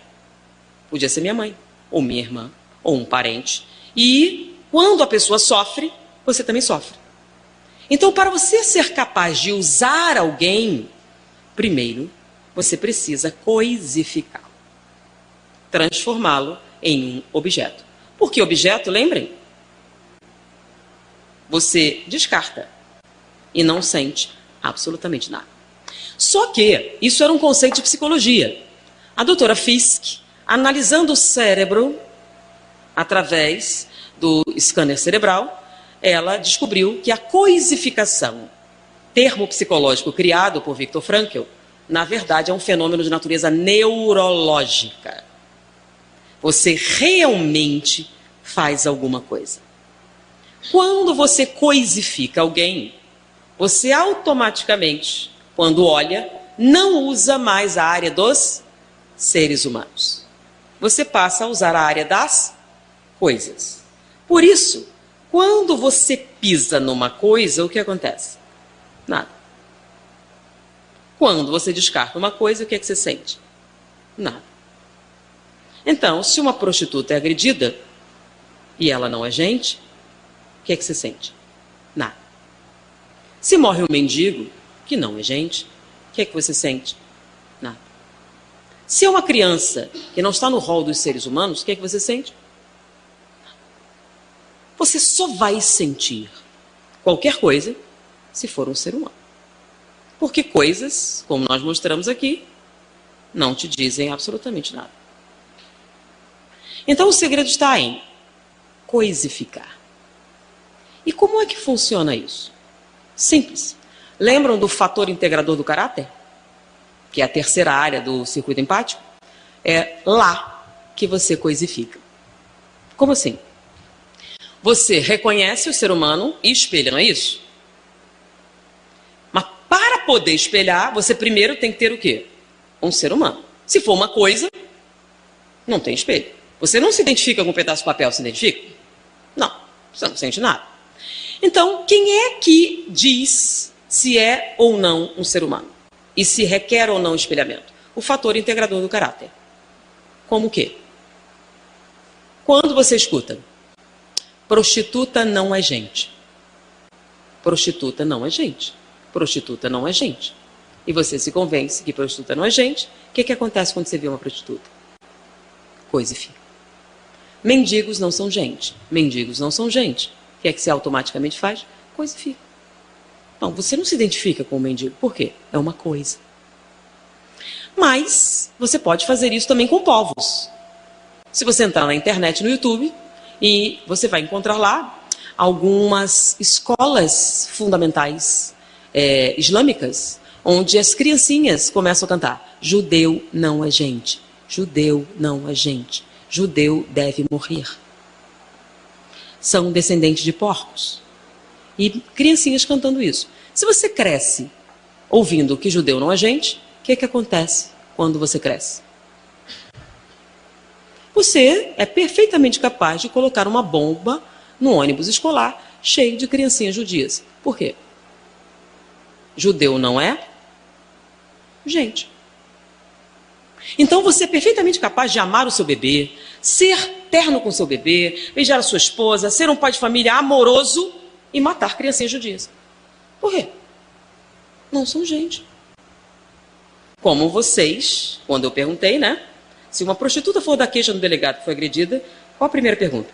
Podia ser minha mãe, ou minha irmã, ou um parente. E quando a pessoa sofre, você também sofre. Então, para você ser capaz de usar alguém, primeiro, você precisa coisificá-lo. Transformá-lo em um objeto. Por que objeto? Lembrem? Você descarta e não sente absolutamente nada. Só que isso era um conceito de psicologia. A doutora Fisk, Analisando o cérebro através do scanner cerebral, ela descobriu que a coisificação, termo psicológico criado por Viktor Frankl, na verdade é um fenômeno de natureza neurológica. Você realmente faz alguma coisa. Quando você coisifica alguém, você automaticamente, quando olha, não usa mais a área dos seres humanos. Você passa a usar a área das coisas. Por isso, quando você pisa numa coisa, o que acontece? Nada. Quando você descarta uma coisa, o que é que você sente? Nada. Então, se uma prostituta é agredida e ela não é gente, o que é que você sente? Nada. Se morre um mendigo, que não é gente, o que é que você sente? Nada. Se é uma criança que não está no rol dos seres humanos, o que é que você sente? Nada. Você só vai sentir qualquer coisa se for um ser humano. Porque coisas, como nós mostramos aqui, não te dizem absolutamente nada. Então o segredo está em coisificar. E como é que funciona isso? Simples. Lembram do fator integrador do caráter? Que é a terceira área do circuito empático? É lá que você coisifica. Como assim? Você reconhece o ser humano e espelha, não é isso? Mas para poder espelhar, você primeiro tem que ter o quê? Um ser humano. Se for uma coisa, não tem espelho. Você não se identifica com um pedaço de papel, se identifica? Não, você não sente nada. Então, quem é que diz se é ou não um ser humano? E se requer ou não espelhamento? O fator integrador do caráter. Como que? Quando você escuta, prostituta não é gente. Prostituta não é gente. Prostituta não é gente. E você se convence que prostituta não é gente, o que acontece quando você vê uma prostituta? Coisifica. Mendigos não são gente. Mendigos não são gente. O que é que você automaticamente faz? Coisifica. Não, você não se identifica com o mendigo. Por quê? É uma coisa. Mas você pode fazer isso também com povos. Se você entrar na internet, no YouTube, e você vai encontrar lá algumas escolas fundamentais islâmicas, onde as criancinhas começam a cantar: judeu não é gente, judeu não é gente, judeu deve morrer. São descendentes de porcos. E criancinhas cantando isso. Se você cresce ouvindo que judeu não é gente, o que acontece quando você cresce? Você é perfeitamente capaz de colocar uma bomba no ônibus escolar cheio de criancinhas judias. Por quê? Judeu não é gente. Então você é perfeitamente capaz de amar o seu bebê, ser terno com o seu bebê, beijar a sua esposa, ser um pai de família amoroso e matar criancinhas judias. Por quê? Não são gente. Como vocês, quando eu perguntei, né? Se uma prostituta for dar queixa no delegado que foi agredida, qual a primeira pergunta?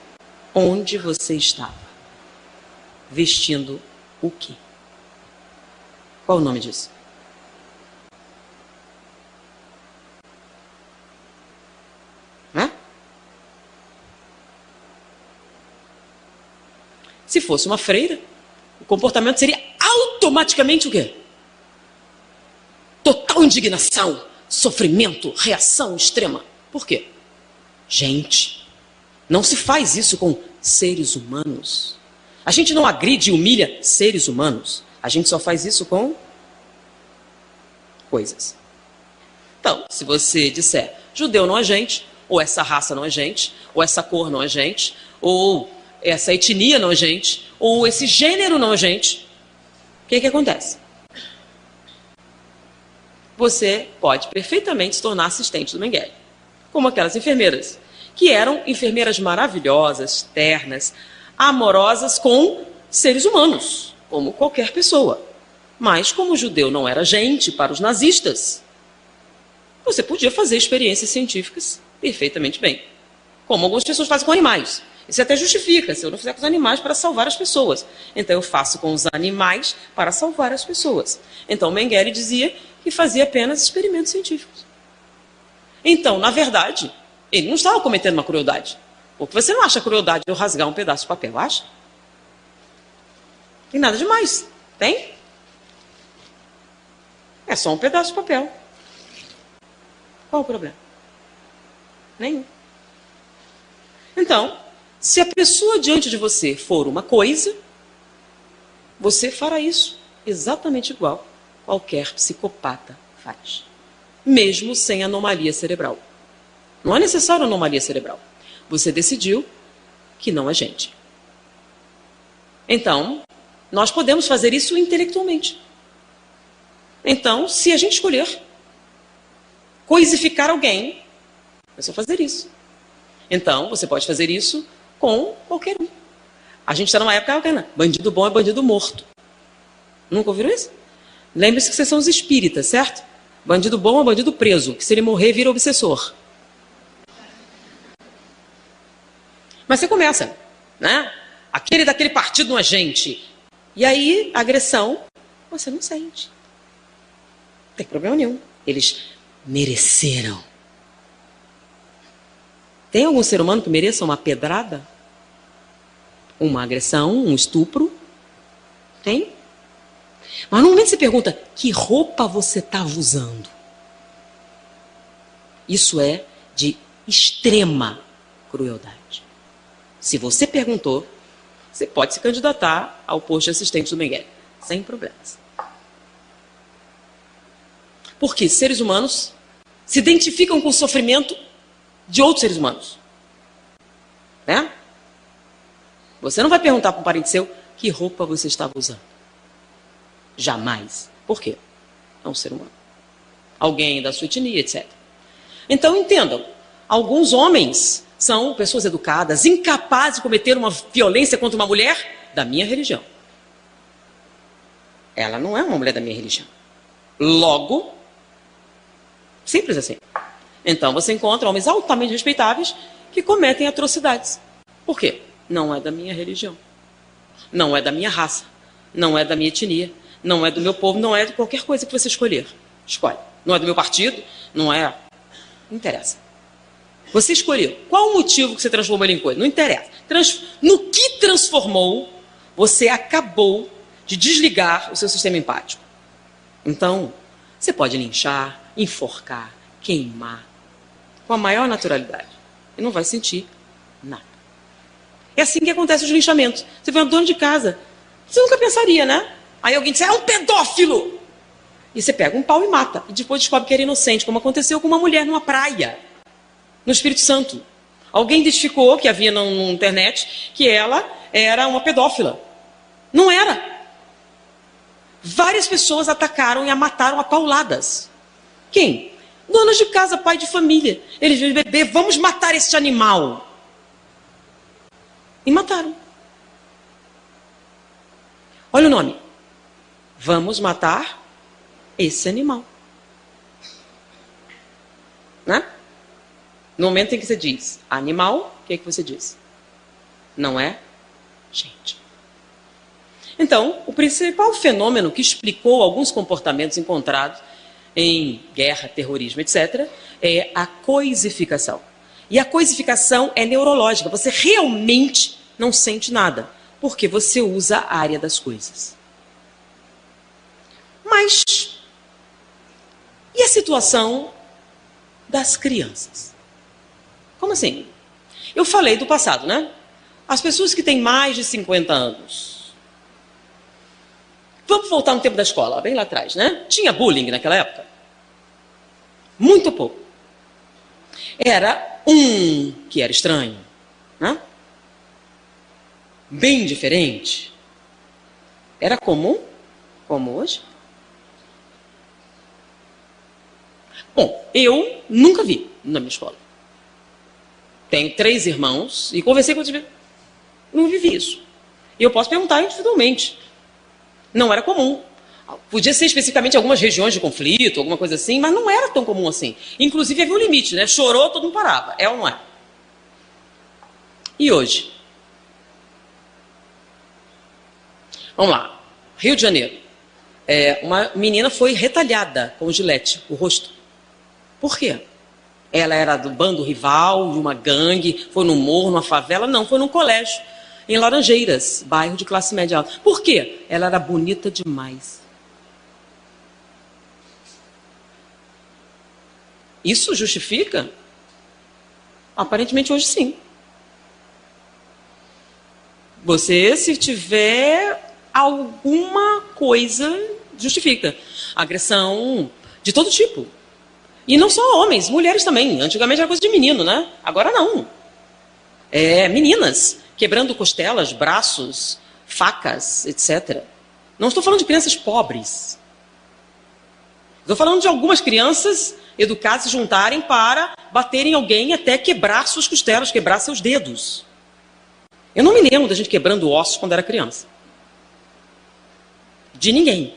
Onde você estava? Vestindo o quê? Qual o nome disso? Hã? Se fosse uma freira, o comportamento seria automaticamente o quê? Total indignação, sofrimento, reação extrema. Por quê? Gente, não se faz isso com seres humanos. A gente não agride e humilha seres humanos. A gente só faz isso com coisas. Então, se você disser judeu não é gente, ou essa raça não é gente, ou essa cor não é gente, ou essa etnia não é gente, ou esse gênero não é gente, o que acontece? Você pode perfeitamente se tornar assistente do Mengele. Como aquelas enfermeiras, que eram enfermeiras maravilhosas, ternas, amorosas com seres humanos, como qualquer pessoa. Mas como o judeu não era gente para os nazistas, você podia fazer experiências científicas perfeitamente bem. Como algumas pessoas fazem com animais. Isso até justifica, se eu não fizer com os animais para salvar as pessoas. Então eu faço com os animais para salvar as pessoas. Então Mengele dizia que fazia apenas experimentos científicos. Então, na verdade, Ele não estava cometendo uma crueldade. Porque você não acha crueldade eu rasgar um pedaço de papel, acha? Tem nada demais. Tem? É só um pedaço de papel. Qual o problema? Nenhum. Então, se a pessoa diante de você for uma coisa, você fará isso exatamente igual qualquer psicopata faz. Mesmo sem anomalia cerebral. Não é necessário anomalia cerebral. Você decidiu que não é gente. Então, nós podemos fazer isso intelectualmente. Então, se a gente escolher coisificar alguém, é só fazer isso. Então, você pode fazer isso com qualquer um. A gente está numa época, bandido bom é bandido morto. Nunca ouviram isso? Lembre-se que vocês são os espíritas, certo? Bandido bom é bandido preso, que se ele morrer vira obsessor. Mas você começa, né? Aquele daquele partido nojente. E aí, a agressão, você não sente. Não tem problema nenhum. Eles mereceram. Tem algum ser humano que mereça uma pedrada? Uma agressão, um estupro? Tem? Mas no momento você pergunta, que roupa você estava usando? Isso é de extrema crueldade. Se você perguntou, você pode se candidatar ao posto de assistente do Mengele, sem problemas. Porque seres humanos se identificam com o sofrimento de outros seres humanos. Né? Você não vai perguntar para um parente seu que roupa você estava usando. Jamais. Por quê? É um ser humano. Alguém da sua etnia, etc. Então entendam, alguns homens são pessoas educadas, incapazes de cometer uma violência contra uma mulher da minha religião. Ela não é uma mulher da minha religião. Logo, simples assim. Então você encontra homens altamente respeitáveis que cometem atrocidades. Por quê? Não é da minha religião. Não é da minha raça. Não é da minha etnia. Não é do meu povo. Não é de qualquer coisa que você escolher. Escolhe. Não é do meu partido. Não é... Não interessa. Você escolheu. Qual o motivo que você transformou ele em coisa? Não interessa. No que transformou, você acabou de desligar o seu sistema empático. Então, você pode linchar, enforcar, queimar, com a maior naturalidade. E não vai sentir nada. É assim que acontece os linchamentos. Você vê um dono de casa. Você nunca pensaria, né? Aí alguém diz, é um pedófilo! E você pega um pau e mata. E depois descobre que era inocente, como aconteceu com uma mulher numa praia, no Espírito Santo. Alguém identificou, que havia na internet, que ela era uma pedófila. Não era. Várias pessoas atacaram e a mataram a pauladas. Quem? Donas de casa, pai de família. Eles viram bebê, vamos matar este animal. E mataram. Olha o nome. Vamos matar esse animal. Né? No momento em que você diz animal, o que é que você diz? Não é gente. Então, o principal fenômeno que explicou alguns comportamentos encontrados em guerra, terrorismo, etc., é a coisificação. E a coisificação é neurológica. Você realmente não sente nada, porque você usa a área das coisas. Mas, e a situação das crianças? Como assim? Eu falei do passado, né? As pessoas que têm mais de 50 anos. Vamos voltar no tempo da escola, bem lá atrás, né? Tinha bullying naquela época? Muito pouco. Era um que era estranho, né? Bem diferente. Era comum, como hoje. Bom, eu nunca vi na minha escola. Tenho 3 irmãos e conversei com eles. Não vivi isso. E eu posso perguntar individualmente. Não era comum. Podia ser especificamente algumas regiões de conflito, alguma coisa assim, mas não era tão comum assim. Inclusive havia um limite, né? Chorou, todo mundo parava. É ou não é? E hoje? Vamos lá. Rio de Janeiro. Uma menina foi retalhada com gilete, o rosto. Por quê? Ela era do bando rival, de uma gangue, foi no morro, numa favela? Não, foi num colégio, em Laranjeiras, bairro de classe média alta. Por quê? Ela era bonita demais. Isso justifica? Aparentemente hoje sim. Você, se tiver alguma coisa, justifica. Agressão de todo tipo. E não só homens, mulheres também. Antigamente era coisa de menino, né? Agora não. Meninas quebrando costelas, braços, facas, etc. Não estou falando de crianças pobres. Estou falando de algumas crianças educadas se juntarem para baterem alguém até quebrar suas costelas, quebrar seus dedos. Eu não me lembro da gente quebrando ossos quando era criança. De ninguém.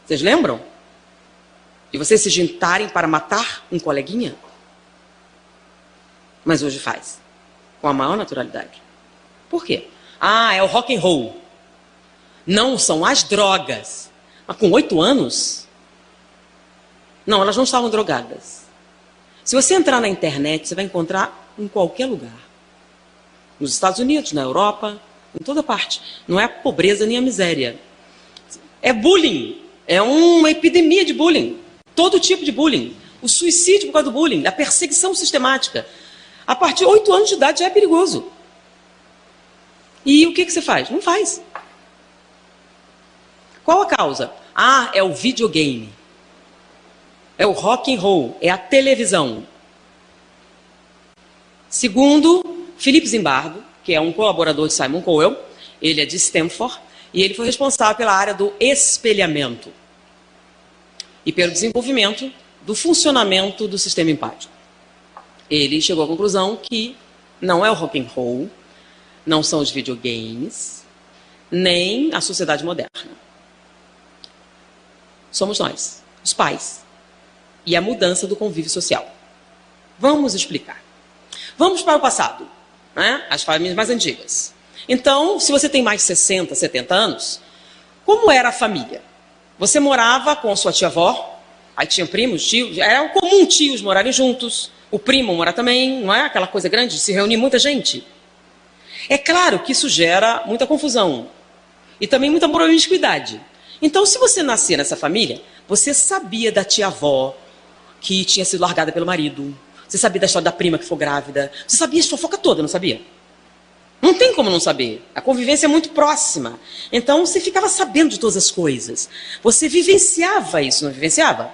Vocês lembram? E vocês se juntarem para matar um coleguinha? Mas hoje faz. Com a maior naturalidade. Por quê? É o rock and roll. Não, são as drogas. Mas com 8 anos? Não, elas não estavam drogadas. Se você entrar na internet, você vai encontrar em qualquer lugar. Nos Estados Unidos, na Europa, em toda parte. Não é a pobreza nem a miséria. É bullying. É uma epidemia de bullying. Todo tipo de bullying. O suicídio por causa do bullying, a perseguição sistemática. A partir de 8 anos de idade já é perigoso. E o que você faz? Não faz. Qual a causa? É o videogame. É o rock and roll. É a televisão. Segundo Philip Zimbardo, que é um colaborador de Simon Cowell, ele é de Stanford, e ele foi responsável pela área do espelhamento e pelo desenvolvimento do funcionamento do sistema empático. Ele chegou à conclusão que não é o rock and roll, não são os videogames, nem a sociedade moderna. Somos nós, os pais, e a mudança do convívio social. Vamos explicar. Vamos para o passado, né? As famílias mais antigas. Então, se você tem mais de 60, 70 anos, como era a família? Você morava com sua tia-avó, aí tinha primos, tios, era comum tios morarem juntos, o primo mora também, não é aquela coisa grande de se reunir muita gente. É claro que isso gera muita confusão e também muita promiscuidade. Então, se você nascer nessa família, você sabia da tia-avó que tinha sido largada pelo marido, você sabia da história da prima que foi grávida, você sabia a fofoca toda, não sabia? Não tem como não saber. A convivência é muito próxima. Então, você ficava sabendo de todas as coisas. Você vivenciava isso, não vivenciava?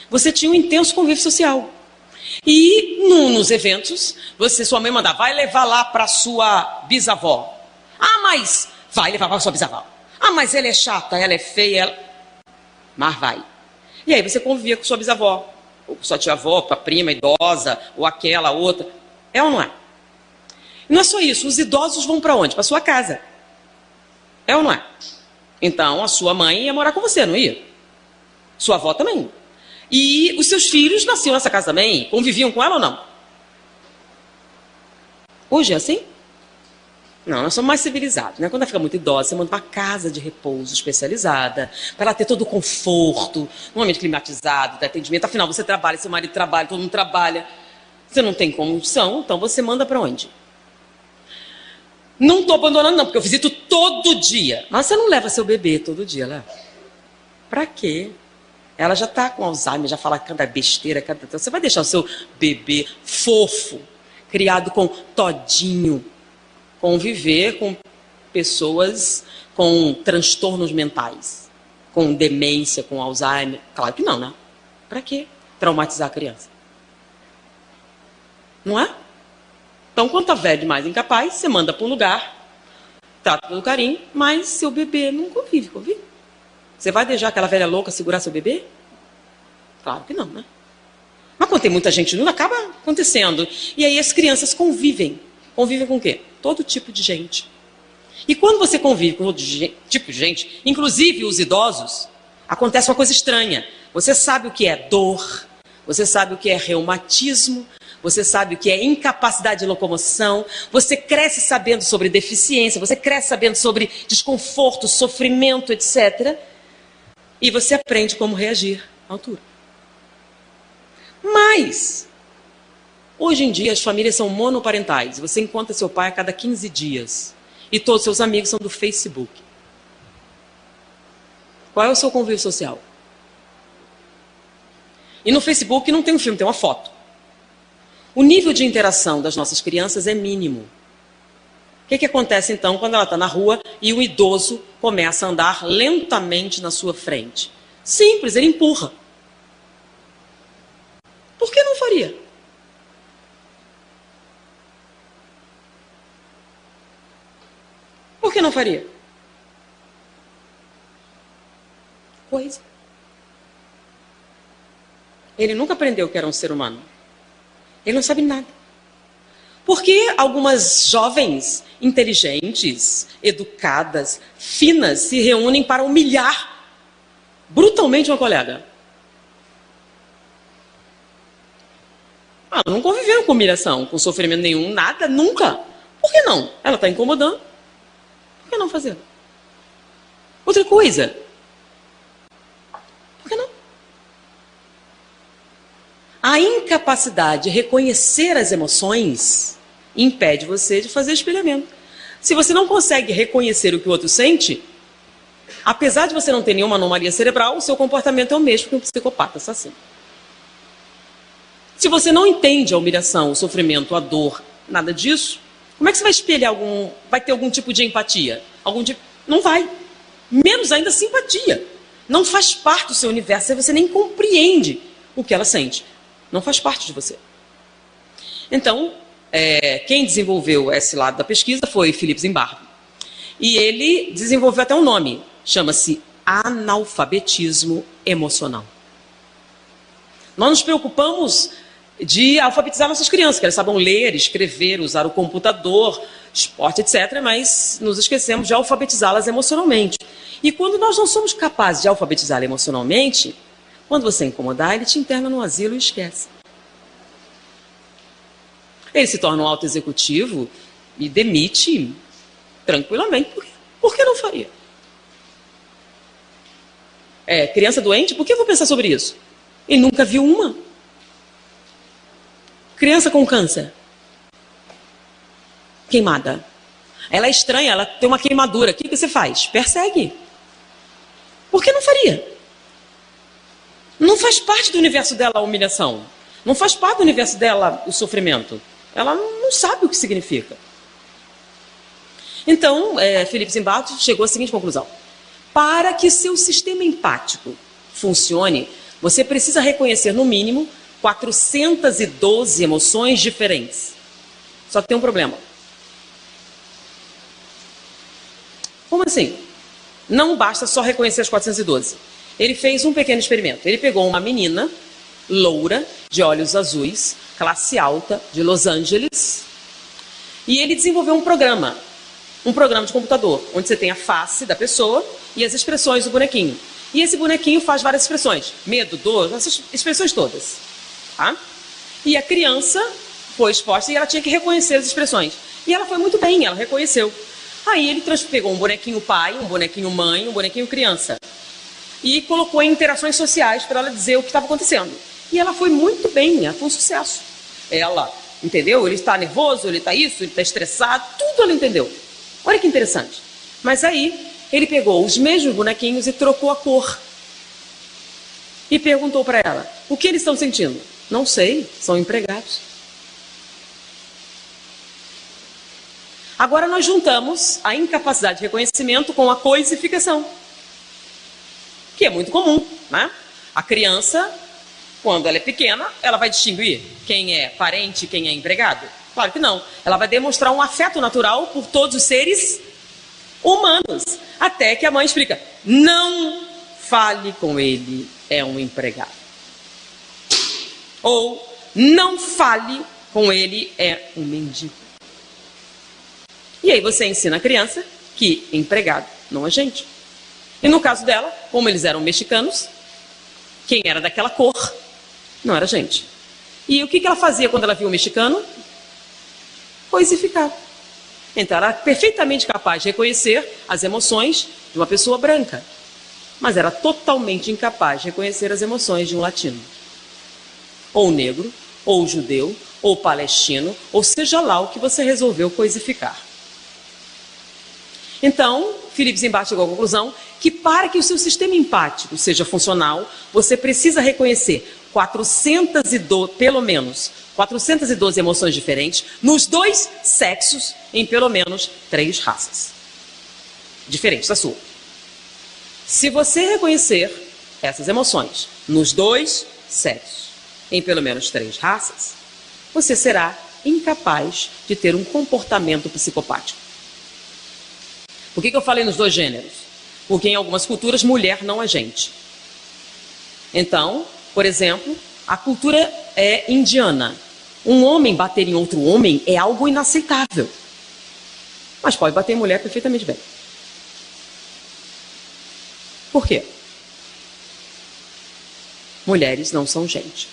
Você tinha um intenso convívio social. E nos eventos, sua mãe mandava, vai levar lá para sua bisavó. Mas vai levar para sua bisavó. Mas ela é chata, ela é feia, mas vai. E aí você convivia com sua bisavó, ou com sua tia-avó, com a prima idosa, ou aquela, outra. É ou não é? Não é só isso, os idosos vão para onde? Para sua casa. É ou não é? Então, a sua mãe ia morar com você, não ia? Sua avó também. E os seus filhos nasciam nessa casa também, conviviam com ela ou não? Hoje é assim? Não, nós somos mais civilizados, né? Quando ela fica muito idosa, você manda para uma casa de repouso especializada, para ela ter todo o conforto, um ambiente climatizado, de atendimento. Afinal, você trabalha, seu marido trabalha, todo mundo trabalha. Você não tem condição, então você manda para onde? Não estou abandonando não, porque eu visito todo dia. Mas você não leva seu bebê todo dia, leva? Para quê? Ela já está com Alzheimer, já fala cada besteira, cada... Você vai deixar o seu bebê fofo, criado com todinho, conviver com pessoas com transtornos mentais, com demência, com Alzheimer? Claro que não, né? Para quê? Traumatizar a criança. Não é? Então, quando está velho demais, incapaz, você manda para um lugar, trata pelo carinho, mas seu bebê não convive. Você vai deixar aquela velha louca segurar seu bebê? Claro que não, né? Mas quando tem muita gente junto, acaba acontecendo. E aí as crianças convivem. Convivem com o quê? Todo tipo de gente. E quando você convive com todo tipo de gente, inclusive os idosos, acontece uma coisa estranha. Você sabe o que é dor, você sabe o que é reumatismo, você sabe o que é incapacidade de locomoção, você cresce sabendo sobre deficiência, você cresce sabendo sobre desconforto, sofrimento, etc. E você aprende como reagir à altura. Mas Hoje em dia as famílias são monoparentais. Você encontra seu pai a cada 15 dias. E todos seus amigos são do Facebook. Qual é o seu convívio social? E no Facebook não tem um filme, tem uma foto. O nível de interação das nossas crianças é mínimo. O que acontece então quando ela está na rua e o idoso começa a andar lentamente na sua frente? Simples, ele empurra. Por que não faria? Por que não faria? Coisa. Ele nunca aprendeu que era um ser humano. Ele não sabe nada. Por que algumas jovens inteligentes, educadas, finas, se reúnem para humilhar brutalmente uma colega? Não conviveram com humilhação, com sofrimento nenhum, nada, nunca. Por que não? Ela está incomodando. Por que não fazer? Outra coisa. Por que não? A incapacidade de reconhecer as emoções impede você de fazer espelhamento. Se você não consegue reconhecer o que o outro sente, apesar de você não ter nenhuma anomalia cerebral, o seu comportamento é o mesmo que um psicopata assassino. Se você não entende a humilhação, o sofrimento, a dor, nada disso, como é que você vai espelhar vai ter algum tipo de empatia? Não vai. Menos ainda simpatia. Não faz parte do seu universo, você nem compreende o que ela sente. Não faz parte de você. Então, quem desenvolveu esse lado da pesquisa foi Philip Zimbardo. E ele desenvolveu até um nome, chama-se analfabetismo emocional. Nós nos preocupamos de alfabetizar nossas crianças, que elas saibam ler, escrever, usar o computador, esporte, etc., mas nos esquecemos de alfabetizá-las emocionalmente. E quando nós não somos capazes de alfabetizá-la emocionalmente, quando você incomodar, ele te interna no asilo e esquece. Ele se torna um auto-executivo e demite tranquilamente. Por que não faria? Criança doente? Por que eu vou pensar sobre isso? Ele nunca viu uma. Criança com câncer. Queimada. Ela é estranha, ela tem uma queimadura. O que você faz? Persegue. Por que não faria? Não faz parte do universo dela a humilhação. Não faz parte do universo dela o sofrimento. Ela não sabe o que significa. Então, Philip Zimbardo chegou à seguinte conclusão. Para que seu sistema empático funcione, você precisa reconhecer, no mínimo, 412 emoções diferentes. Só que tem um problema. Como assim? Não basta só reconhecer as 412. Ele fez um pequeno experimento. Ele pegou uma menina loura, de olhos azuis, classe alta, de Los Angeles, e ele desenvolveu um programa de computador, onde você tem a face da pessoa e as expressões do bonequinho. E esse bonequinho faz várias expressões. Medo, dor, essas expressões todas. Tá? E a criança foi exposta e ela tinha que reconhecer as expressões. E ela foi muito bem, ela reconheceu. Aí ele pegou um bonequinho pai, um bonequinho mãe, um bonequinho criança. E colocou em interações sociais para ela dizer o que estava acontecendo. E ela foi muito bem, ela foi um sucesso. Ela, entendeu? Ele está nervoso, ele está isso, ele está estressado, tudo ela entendeu. Olha que interessante. Mas aí, ele pegou os mesmos bonequinhos e trocou a cor. E perguntou para ela, o que eles estão sentindo? Não sei, são empregados. Agora nós juntamos a incapacidade de reconhecimento com a coisificação, que é muito comum, né? A criança, quando ela é pequena, ela vai distinguir quem é parente e quem é empregado? Claro que não. Ela vai demonstrar um afeto natural por todos os seres humanos. Até que a mãe explica, não fale com ele, é um empregado. Ou, não fale com ele, é um mendigo. E aí você ensina a criança que empregado não é gente. E no caso dela, como eles eram mexicanos, quem era daquela cor não era gente. E o que ela fazia quando ela viu o mexicano? Coisificar. Então ela era perfeitamente capaz de reconhecer as emoções de uma pessoa branca, mas era totalmente incapaz de reconhecer as emoções de um latino, ou negro, ou judeu, ou palestino, ou seja lá o que você resolveu coisificar. Então, Philip Zimbardo chegou à conclusão que para que o seu sistema empático seja funcional, você precisa reconhecer pelo menos 412 emoções diferentes nos 2 sexos em pelo menos 3 raças diferentes da sua. Se você reconhecer essas emoções nos 2 sexos em pelo menos 3 raças, você será incapaz de ter um comportamento psicopático. Por que eu falei nos 2 gêneros? Porque em algumas culturas, mulher não é gente. Então, por exemplo, a cultura é indiana. Um homem bater em outro homem é algo inaceitável. Mas pode bater em mulher perfeitamente bem. Por quê? Mulheres não são gente.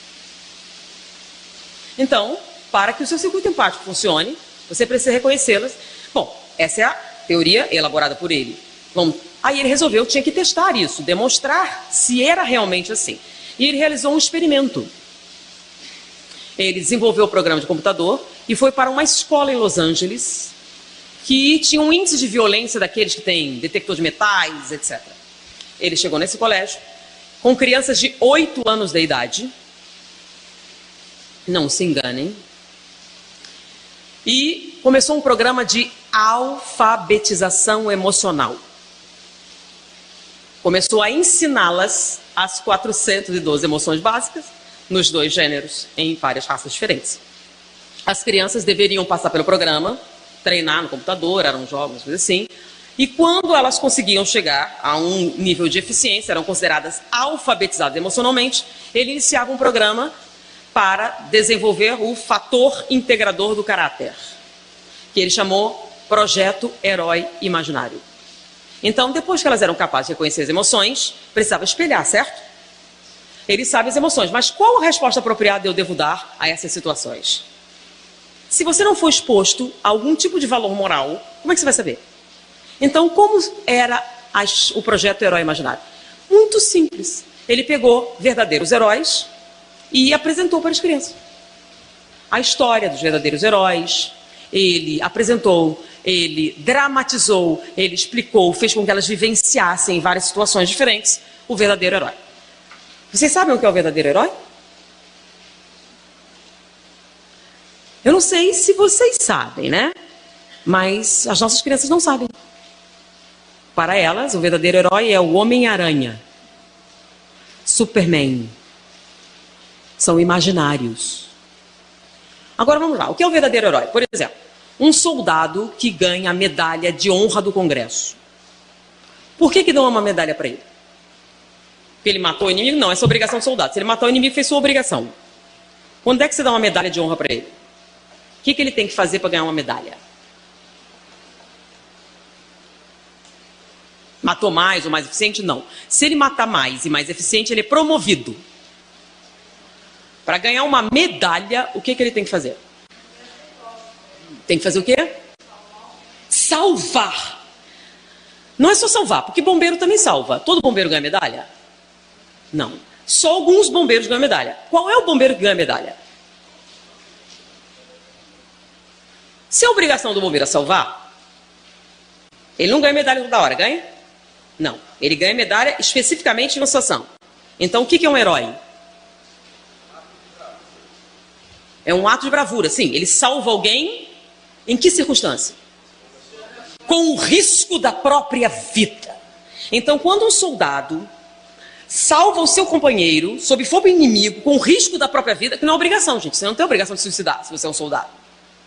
Então, para que o seu circuito empático funcione, você precisa reconhecê-las. Bom, essa é a teoria elaborada por ele. Aí ele resolveu, tinha que testar isso, demonstrar se era realmente assim. E ele realizou um experimento. Ele desenvolveu o programa de computador e foi para uma escola em Los Angeles que tinha um índice de violência daqueles que tem detector de metais, etc. Ele chegou nesse colégio com crianças de 8 anos de idade. Não se enganem. E começou um programa de alfabetização emocional. Começou a ensiná-las as 412 emoções básicas, nos 2 gêneros, em várias raças diferentes. As crianças deveriam passar pelo programa, treinar no computador, eram jogos, coisas assim, e quando elas conseguiam chegar a um nível de eficiência, eram consideradas alfabetizadas emocionalmente, ele iniciava um programa para desenvolver o fator integrador do caráter, que ele chamou Projeto Herói Imaginário. Então, depois que elas eram capazes de reconhecer as emoções, precisava espelhar, certo? Ele sabe as emoções, mas qual a resposta apropriada eu devo dar a essas situações? Se você não for exposto a algum tipo de valor moral, como é que você vai saber? Então, como era o projeto Herói Imaginário? Muito simples. Ele pegou verdadeiros heróis e apresentou para as crianças a história dos verdadeiros heróis. Ele apresentou, ele dramatizou, ele explicou, fez com que elas vivenciassem em várias situações diferentes o verdadeiro herói. Vocês sabem o que é o verdadeiro herói? Eu não sei se vocês sabem, né? Mas as nossas crianças não sabem. Para elas, o verdadeiro herói é o Homem-Aranha, Superman. São imaginários. Agora vamos lá, o que é o verdadeiro herói? Por exemplo, um soldado que ganha a medalha de honra do Congresso. Por que dão uma medalha para ele? Porque ele matou o inimigo? Não, essa é a obrigação do soldado. Se ele matou o inimigo, fez sua obrigação. Quando é que você dá uma medalha de honra para ele? O que ele tem que fazer para ganhar uma medalha? Matou mais ou mais eficiente? Não. Se ele matar mais e mais eficiente, ele é promovido. Para ganhar uma medalha, o que ele tem que fazer? Tem que fazer o quê? Salvar. Não é só salvar, porque bombeiro também salva. Todo bombeiro ganha medalha? Não. Só alguns bombeiros ganham medalha. Qual é o bombeiro que ganha medalha? Se a obrigação do bombeiro é salvar, ele não ganha medalha toda hora, ganha? Não. Ele ganha medalha especificamente em uma situação. Então, o que é um herói? É um ato de bravura, sim. Ele salva alguém em que circunstância? Com o risco da própria vida. Então, quando um soldado salva o seu companheiro sob fogo inimigo, com o risco da própria vida, que não é obrigação, gente. Você não tem obrigação de se suicidar se você é um soldado.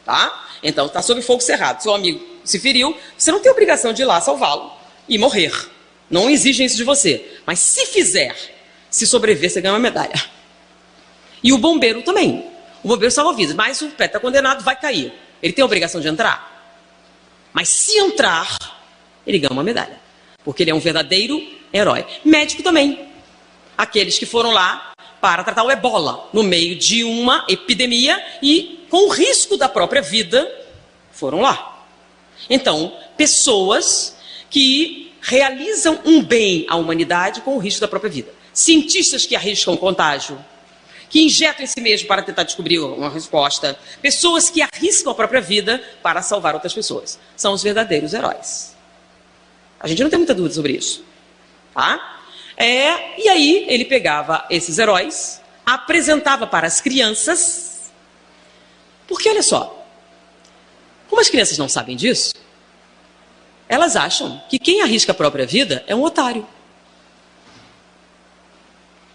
Tá? Então, está sob fogo cerrado. Seu amigo se feriu, você não tem obrigação de ir lá salvá-lo e morrer. Não exigem isso de você. Mas se fizer, se sobreviver, você ganha uma medalha. E o bombeiro também. O bombeiro salva vidas, mas o pé está condenado, vai cair. Ele tem a obrigação de entrar. Mas se entrar, ele ganha uma medalha. Porque ele é um verdadeiro herói. Médico também. Aqueles que foram lá para tratar o ebola no meio de uma epidemia e com o risco da própria vida foram lá. Então, pessoas que realizam um bem à humanidade com o risco da própria vida. Cientistas que arriscam contágio, que injetam em si mesmo para tentar descobrir uma resposta, pessoas que arriscam a própria vida para salvar outras pessoas. São os verdadeiros heróis. A gente não tem muita dúvida sobre isso. Tá? E aí ele pegava esses heróis, apresentava para as crianças, porque olha só, como as crianças não sabem disso, elas acham que quem arrisca a própria vida é um otário.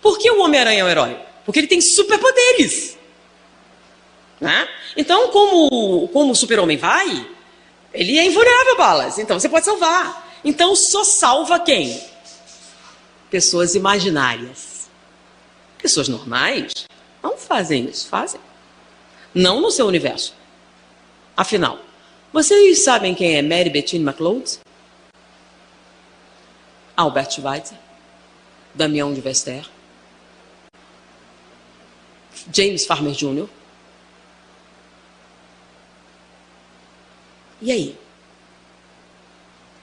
Por que o Homem-Aranha é um herói? Porque ele tem superpoderes. Né? Então, como o Super-Homem vai, ele é invulnerável a balas. Então, você pode salvar. Então, só salva quem? Pessoas imaginárias. Pessoas normais não fazem isso. Fazem. Não no seu universo. Afinal, vocês sabem quem é Mary Bettine McLeod? Albert Schweitzer? Damião de Vester? James Farmer Jr.? E aí?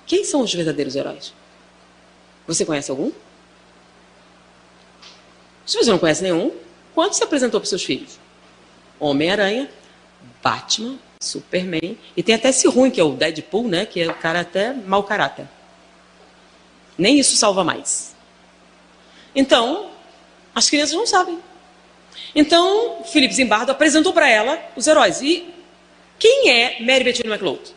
Quem são os verdadeiros heróis? Você conhece algum? Se você não conhece nenhum, quanto se apresentou para os seus filhos? Homem-Aranha, Batman, Superman, e tem até esse ruim que é o Deadpool, né? Que é o cara até mau caráter. Nem isso salva mais. Então, as crianças não sabem. Então, Philip Zimbardo apresentou para ela os heróis. E quem é Mary Bettine McLeod?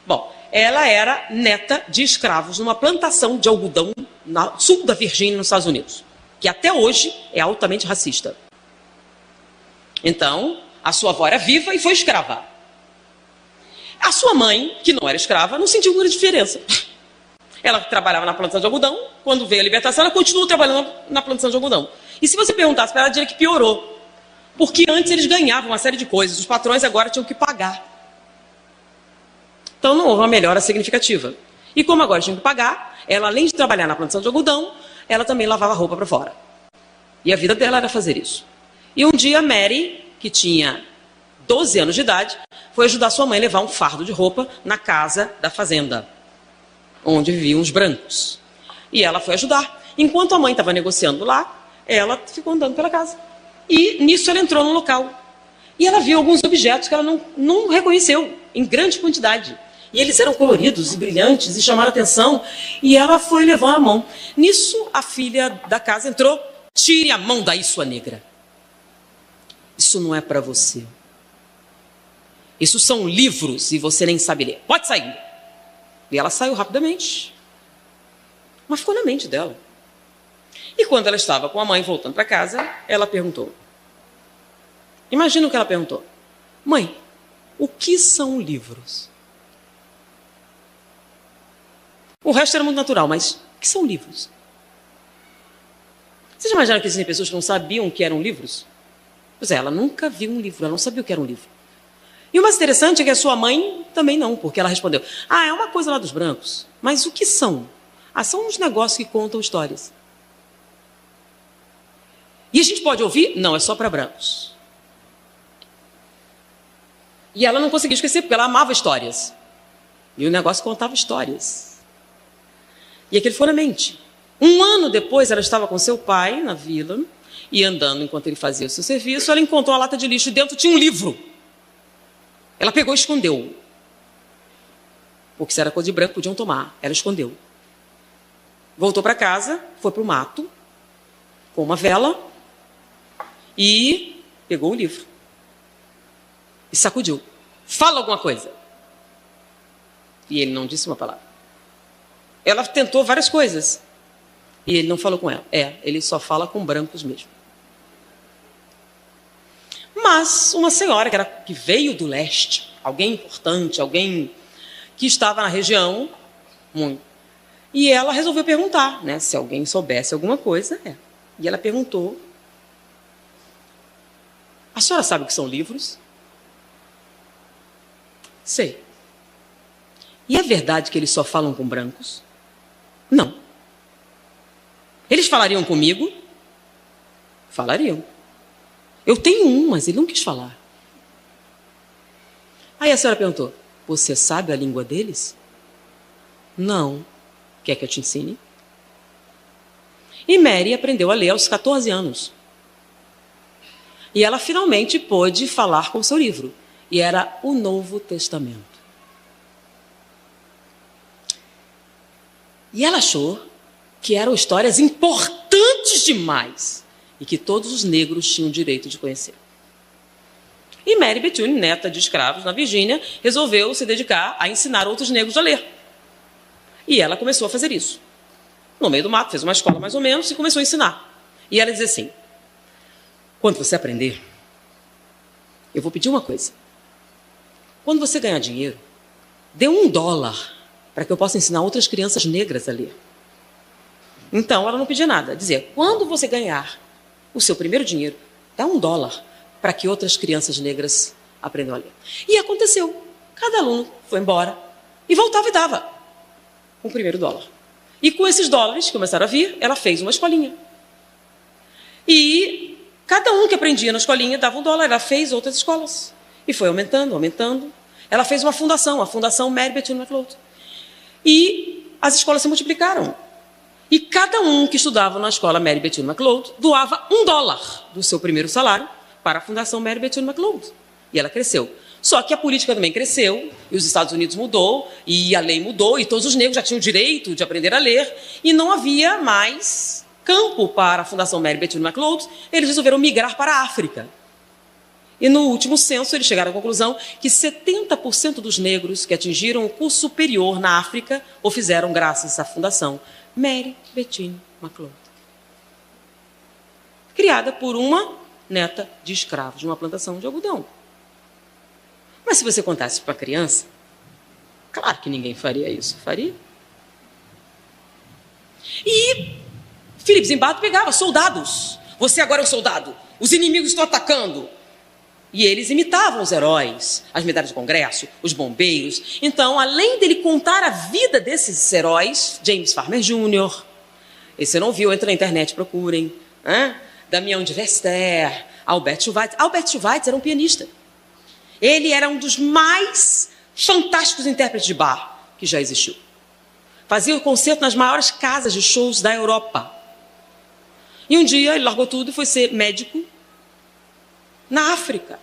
Bom, ela era neta de escravos numa plantação de algodão no sul da Virgínia, nos Estados Unidos, que até hoje é altamente racista. Então, a sua avó era viva e foi escrava. A sua mãe, que não era escrava, não sentiu muita diferença. Ela trabalhava na plantação de algodão, quando veio a libertação, ela continuou trabalhando na plantação de algodão. E se você perguntasse para ela, ela diria que piorou. Porque antes eles ganhavam uma série de coisas, os patrões agora tinham que pagar. Então não houve uma melhora significativa. E como agora tinham que pagar, ela além de trabalhar na plantação de algodão, ela também lavava roupa para fora. E a vida dela era fazer isso. E um dia Mary, que tinha 12 anos de idade, foi ajudar sua mãe a levar um fardo de roupa na casa da fazenda, onde viviam os brancos. E ela foi ajudar. Enquanto a mãe estava negociando lá, ela ficou andando pela casa. E nisso ela entrou no local. E ela viu alguns objetos que ela não reconheceu, em grande quantidade. E eles eram coloridos e brilhantes e chamaram a atenção. E ela foi levando a mão. Nisso, a filha da casa entrou. Tire a mão daí, sua negra. Isso não é para você. Isso são livros e você nem sabe ler. Pode sair. E ela saiu rapidamente. Mas ficou na mente dela. E quando ela estava com a mãe voltando para casa, ela perguntou. Imagina o que ela perguntou. Mãe, o que são livros? O resto era muito natural, mas o que são livros? Vocês imaginaram que existem pessoas que não sabiam o que eram livros? Pois é, ela nunca viu um livro, ela não sabia o que era um livro. E o mais interessante é que a sua mãe também não, porque ela respondeu, é uma coisa lá dos brancos. Mas o que são? São uns negócios que contam histórias. E a gente pode ouvir? Não, é só para brancos. E ela não conseguia esquecer, porque ela amava histórias. E o negócio contava histórias. E aquilo foi na mente. Um ano depois, ela estava com seu pai na vila, e andando enquanto ele fazia o seu serviço, ela encontrou uma lata de lixo e dentro tinha um livro. Ela pegou e escondeu. Porque se era coisa de branco, podiam tomar. Ela escondeu. Voltou para casa, foi para o mato, com uma vela, e pegou o livro. E sacudiu. Fala alguma coisa. E ele não disse uma palavra. Ela tentou várias coisas. E ele não falou com ela. Ele só fala com brancos mesmo. Mas uma senhora que veio do leste, alguém importante, alguém que estava na região, e ela resolveu perguntar, né, se alguém soubesse alguma coisa. E ela perguntou, a senhora sabe o que são livros? Sei. E é verdade que eles só falam com brancos? Não. Eles falariam comigo? Falariam. Eu tenho um, mas ele não quis falar. Aí a senhora perguntou, você sabe a língua deles? Não. Quer que eu te ensine? E Mary aprendeu a ler aos 14 anos. E ela finalmente pôde falar com o seu livro. E era o Novo Testamento. E ela achou que eram histórias importantes demais e que todos os negros tinham direito de conhecer. E Mary Bethune, neta de escravos na Virgínia, resolveu se dedicar a ensinar outros negros a ler. E ela começou a fazer isso. No meio do mato, fez uma escola mais ou menos e começou a ensinar. E ela dizia assim: quando você aprender, eu vou pedir uma coisa. Quando você ganhar dinheiro, dê $1 para que eu possa ensinar outras crianças negras a ler. Então, ela não pedia nada. Dizia, quando você ganhar o seu primeiro dinheiro, dá $1 para que outras crianças negras aprendam a ler. E aconteceu. Cada aluno foi embora e voltava e dava o primeiro $1. E com esses dólares que começaram a vir, ela fez uma escolinha. E cada um que aprendia na escolinha dava $1. Ela fez outras escolas. E foi aumentando, aumentando. Ela fez uma fundação, a Fundação Mary Bethune McLeod. E as escolas se multiplicaram. E cada um que estudava na escola Mary Bethune McLeod doava $1 do seu primeiro salário para a Fundação Mary Bethune McLeod. E ela cresceu. Só que a política também cresceu, e os Estados Unidos mudou, e a lei mudou, e todos os negros já tinham o direito de aprender a ler, e não havia mais campo para a Fundação Mary Bethune McLeod. Eles resolveram migrar para a África. E no último censo, eles chegaram à conclusão que 70% dos negros que atingiram o curso superior na África o fizeram graças à Fundação Mary Bethune McLeod, criada por uma neta de escravos de uma plantação de algodão. Mas se você contasse para a criança, claro que ninguém faria isso, faria? E Philip Zimbardo pegava soldados. Você agora é um soldado. Os inimigos estão atacando. E eles imitavam os heróis, as medalhas do Congresso, os bombeiros. Então, além dele contar a vida desses heróis, James Farmer Jr., esse você não viu, entra na internet, procurem, Damião de Vester, Albert Schweitzer. Albert Schweitzer era um pianista. Ele era um dos mais fantásticos intérpretes de Bach que já existiu. Fazia o concerto nas maiores casas de shows da Europa. E um dia ele largou tudo e foi ser médico na África.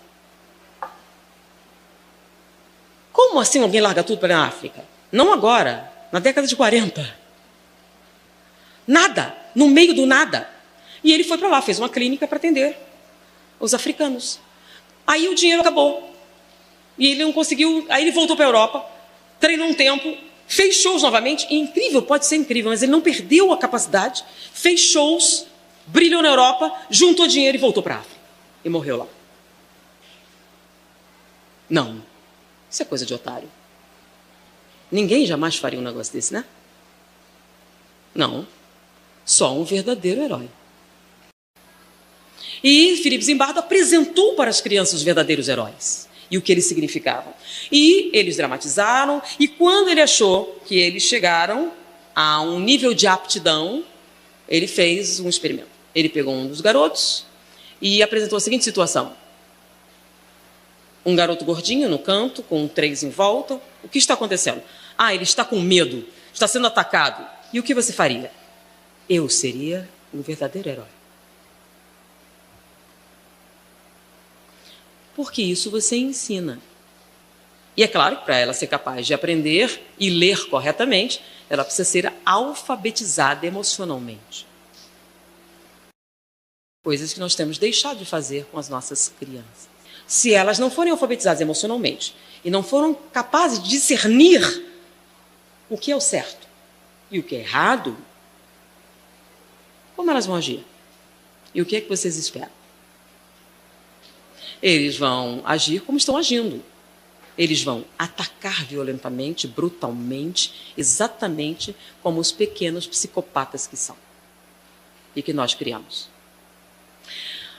Como assim alguém larga tudo para ir na África? Não agora, na década de 40. Nada, no meio do nada. E ele foi para lá, fez uma clínica para atender os africanos. Aí o dinheiro acabou. E ele não conseguiu, aí ele voltou para a Europa, treinou um tempo, fez shows novamente, e incrível, pode ser incrível, mas ele não perdeu a capacidade, fez shows, brilhou na Europa, juntou dinheiro e voltou para a África. E morreu lá. Não, isso é coisa de otário. Ninguém jamais faria um negócio desse, né? Não, só um verdadeiro herói. E Philip Zimbardo apresentou para as crianças os verdadeiros heróis e o que eles significavam. E eles dramatizaram, e quando ele achou que eles chegaram a um nível de aptidão, ele fez um experimento. Ele pegou um dos garotos e apresentou a seguinte situação. Um garoto gordinho no canto, com 3 em volta. O que está acontecendo? Ele está com medo, está sendo atacado. E o que você faria? Eu seria um verdadeiro herói. Porque isso você ensina. E é claro que para ela ser capaz de aprender e ler corretamente, ela precisa ser alfabetizada emocionalmente. Coisas que nós temos deixado de fazer com as nossas crianças. Se elas não forem alfabetizadas emocionalmente e não foram capazes de discernir o que é o certo e o que é errado, como elas vão agir? E o que é que vocês esperam? Eles vão agir como estão agindo. Eles vão atacar violentamente, brutalmente, exatamente como os pequenos psicopatas que são e que nós criamos.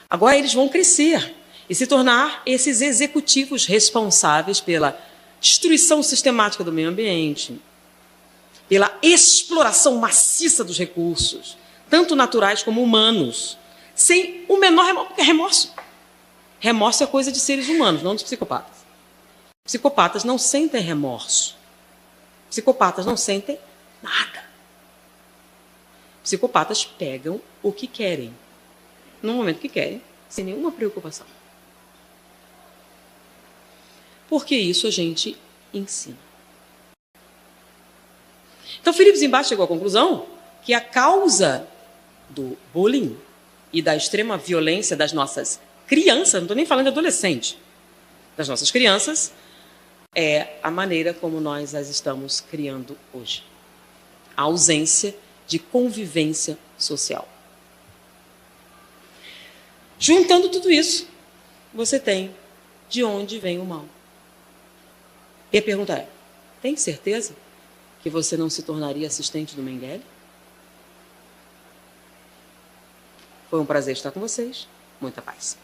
Agora eles vão crescer e se tornar esses executivos responsáveis pela destruição sistemática do meio ambiente, pela exploração maciça dos recursos, tanto naturais como humanos, sem o menor remorso. Remorso é coisa de seres humanos, não dos psicopatas. Psicopatas não sentem remorso. Psicopatas não sentem nada. Psicopatas pegam o que querem, no momento que querem, sem nenhuma preocupação. Porque isso a gente ensina. Então, Philip Zimbardo chegou à conclusão que a causa do bullying e da extrema violência das nossas crianças, não estou nem falando de adolescente, das nossas crianças, é a maneira como nós as estamos criando hoje. A ausência de convivência social. Juntando tudo isso, você tem de onde vem o mal. E a pergunta é, tem certeza que você não se tornaria assistente do Mengele? Foi um prazer estar com vocês. Muita paz.